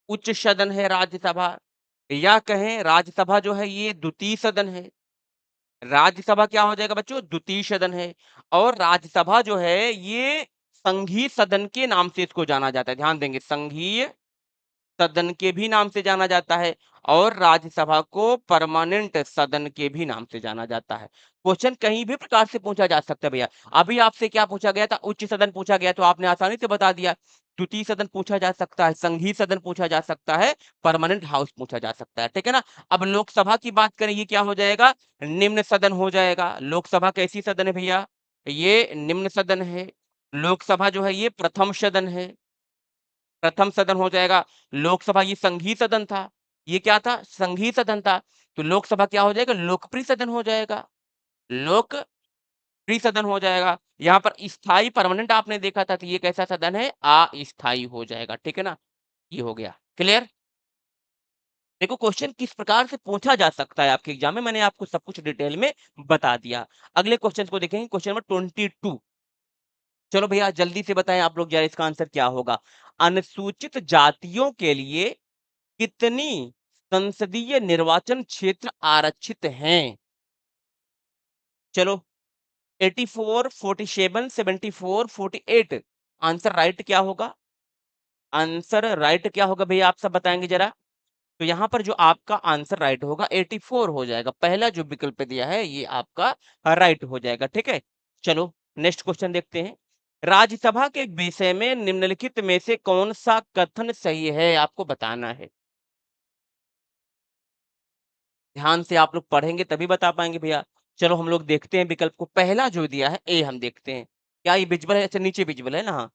उच्च सदन है राज्यसभा, या कहें राज्यसभा जो है ये द्वितीय सदन है। राज्यसभा क्या हो जाएगा बच्चों? द्वितीय सदन है। और राज्यसभा जो है ये संघीय सदन के नाम से इसको जाना जाता है। ध्यान देंगे, संघीय सदन के भी नाम से जाना जाता है और राज्यसभा को परमानेंट सदन के भी नाम से जाना जाता है। क्वेश्चन कहीं भी प्रकार से पूछा जा सकता है भैया। अभी आपसे क्या पूछा गया था? उच्च सदन पूछा गया तो आपने आसानी से बता दिया। द्वितीय सदन पूछा जा सकता है, संघीय सदन पूछा जा सकता है, परमानेंट हाउस पूछा जा सकता है, ठीक है ना? अब लोकसभा की बात करें, ये क्या हो जाएगा? निम्न सदन हो जाएगा। लोकसभा कैसी सदन है भैया? ये निम्न सदन है। लोकसभा जो है ये प्रथम सदन है। प्रथम सदन हो जाएगा। लोकसभा ये संघीय सदन था। ये क्या था? संघीय सदन था। तो लोकसभा क्या हो जाएगा? लोकप्रिय सदन हो जाएगा। लोकप्रिय सदन हो जाएगा। यहाँ पर स्थायी परमानेंट आपने देखा था, तो ये कैसा सदन है? अस्थायी हो जाएगा, ठीक है ना? ये हो गया। क्लियर? देखो क्वेश्चन किस प्रकार से पूछा जा सकता है आपके एग्जाम में, मैंने आपको सब कुछ डिटेल में बता दिया। अगले क्वेश्चन को देखेंगे, क्वेश्चन नंबर 22। चलो भैया जल्दी से बताएं आप लोग जरा, इसका आंसर क्या होगा? अनुसूचित जातियों के लिए कितनी संसदीय निर्वाचन क्षेत्र आरक्षित हैं? चलो 84, 47, 74, 48। आंसर राइट क्या होगा? आंसर राइट क्या होगा भैया, आप सब बताएंगे जरा। तो यहाँ पर जो आपका आंसर राइट होगा 84 हो जाएगा। पहला जो विकल्प दिया है ये आपका राइट हो जाएगा, ठीक है। चलो नेक्स्ट क्वेश्चन देखते हैं। राज्यसभा के विषय में निम्नलिखित में से कौन सा कथन सही है, आपको बताना है। ध्यान से आप लोग पढ़ेंगे तभी बता पाएंगे भैया। चलो हम लोग देखते हैं विकल्प को। पहला जो दिया है ए, हम देखते हैं क्या ये विजिबल है? अच्छा नीचे विजिबल है ना, हाँ।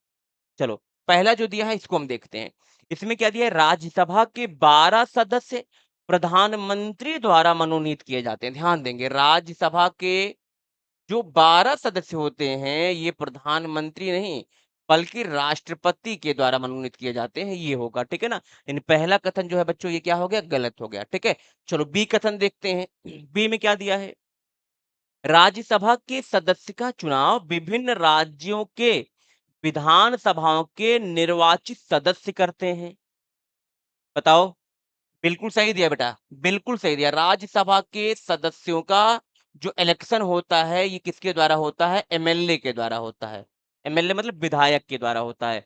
चलो पहला जो दिया है इसको हम देखते हैं। इसमें क्या दिया है? राज्यसभा के 12 सदस्य प्रधानमंत्री द्वारा मनोनीत किए जाते हैं। ध्यान देंगे, राज्यसभा के जो 12 सदस्य होते हैं ये प्रधानमंत्री नहीं बल्कि राष्ट्रपति के द्वारा मनोनीत किए जाते हैं, ये होगा, ठीक है ना? इन पहला कथन जो है बच्चों ये क्या हो गया? गलत हो गया, ठीक है। चलो बी कथन देखते हैं। बी में क्या दिया है? राज्यसभा के सदस्य का चुनाव विभिन्न राज्यों के विधानसभाओं के निर्वाचित सदस्य करते हैं। बताओ। बिल्कुल सही दिया बेटा, बिल्कुल सही दिया। राज्यसभा के सदस्यों का जो इलेक्शन होता है ये किसके द्वारा होता है? एमएलए के द्वारा होता है। एमएलए मतलब विधायक के द्वारा होता है।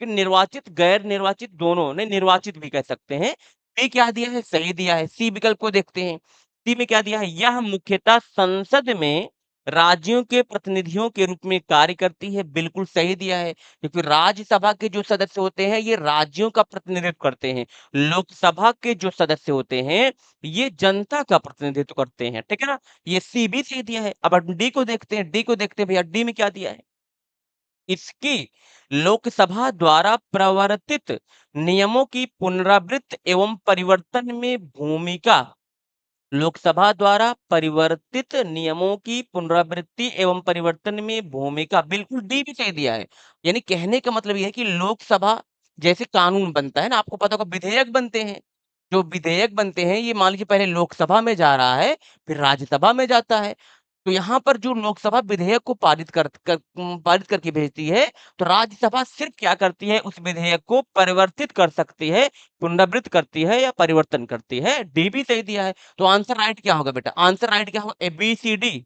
कि निर्वाचित गैर निर्वाचित दोनों ने, निर्वाचित भी कह सकते हैं। बी क्या दिया है? सही दिया है। सी विकल्प को देखते हैं। सी में क्या दिया है? यह मुख्यतः संसद में राज्यों के प्रतिनिधियों के रूप में कार्य करती है। बिल्कुल सही दिया है, क्योंकि राज्यसभा के जो सदस्य होते हैं ये राज्यों का प्रतिनिधित्व करते हैं। लोकसभा के जो सदस्य होते हैं ये जनता का प्रतिनिधित्व करते हैं, ठीक है ना? ये सी भी सही दिया है। अब डी को देखते हैं, डी को देखते हैं भैया। डी में क्या दिया है? इसकी लोकसभा द्वारा प्रवर्तित नियमों की पुनरावृत्ति एवं परिवर्तन में भूमिका। लोकसभा द्वारा परिवर्तित नियमों की पुनरावृत्ति एवं परिवर्तन में भूमिका। बिल्कुल डी भी सही दिया है। यानी कहने का मतलब ये है कि लोकसभा जैसे कानून बनता है ना, आपको पता होगा विधेयक बनते हैं। जो विधेयक बनते हैं ये मान लीजिए पहले लोकसभा में जा रहा है, फिर राज्यसभा में जाता है। तो यहाँ पर जो लोकसभा विधेयक को पारित करके भेजती है, तो राज्यसभा सिर्फ क्या करती है? उस विधेयक को परिवर्तित कर सकती है, पुनरावृत्त करती है या परिवर्तन करती है। डी भी सही दिया है। तो आंसर राइट क्या होगा बेटा? आंसर राइट क्या होगा? ए, बी, सी, डी।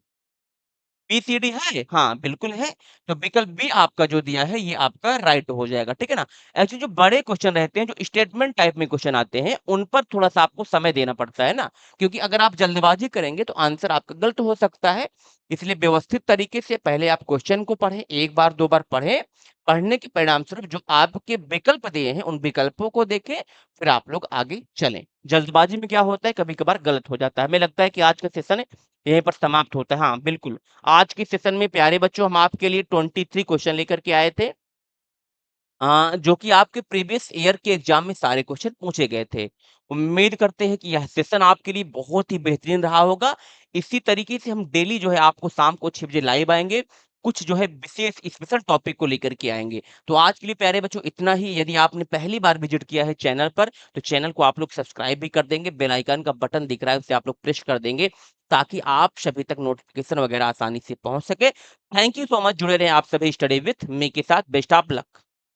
बीसीडी है? हाँ, बिल्कुल है। तो विकल्प बी आपका जो दिया है ये आपका राइट हो जाएगा, ठीक है ना? ऐसे जो बड़े क्वेश्चन रहते हैं, जो स्टेटमेंट टाइप में क्वेश्चन आते हैं, उन पर थोड़ा-सा आपको समय देना पड़ता है ना, क्योंकि अगर आप जल्दबाजी करेंगे तो आंसर आपका गलत हो सकता है। इसलिए व्यवस्थित तरीके से पहले आप क्वेश्चन को पढ़ें, 1 बार 2 बार पढ़ें। पढ़ने के परिणामस्वरूप जो आपके विकल्प दिए हैं, उन विकल्पों को देखें, फिर आप लोग आगे चलें। जल्दबाजी में क्या होता है, कभी-कभार गलत हो जाता है। हमें लगता है कि आज का सेशन यहीं पर समाप्त होता है। हाँ, बिल्कुल। आज के सेशन में प्यारे बच्चों हम आपके लिए 23 क्वेश्चन लेकर के आए थे, जो कि आपके प्रीवियस ईयर के एग्जाम में सारे क्वेश्चन पूछे गए थे। उम्मीद करते हैं कि यह सेशन आपके लिए बहुत ही बेहतरीन रहा होगा। इसी तरीके से हम डेली जो है आपको शाम को 6 बजे लाइव आएँगे। कुछ जो है विशेष स्पेशल टॉपिक को लेकर के आएँगे। तो आज के लिए प्यारे बच्चों इतना ही। यदि आपने पहली बार विजिट किया है चैनल पर, तो चैनल को आप लोग सब्सक्राइब भी कर देंगे। बेल आइकन का बटन दिख रहा है उसे आप लोग प्रेस कर देंगे, ताकि आप सभी तक नोटिफ़िकेशन वगैरह आसानी से पहुँच सके। थैंक यू सो मच, जुड़े रहें आप सभी स्टडी विथ मी के साथ। Best of luck.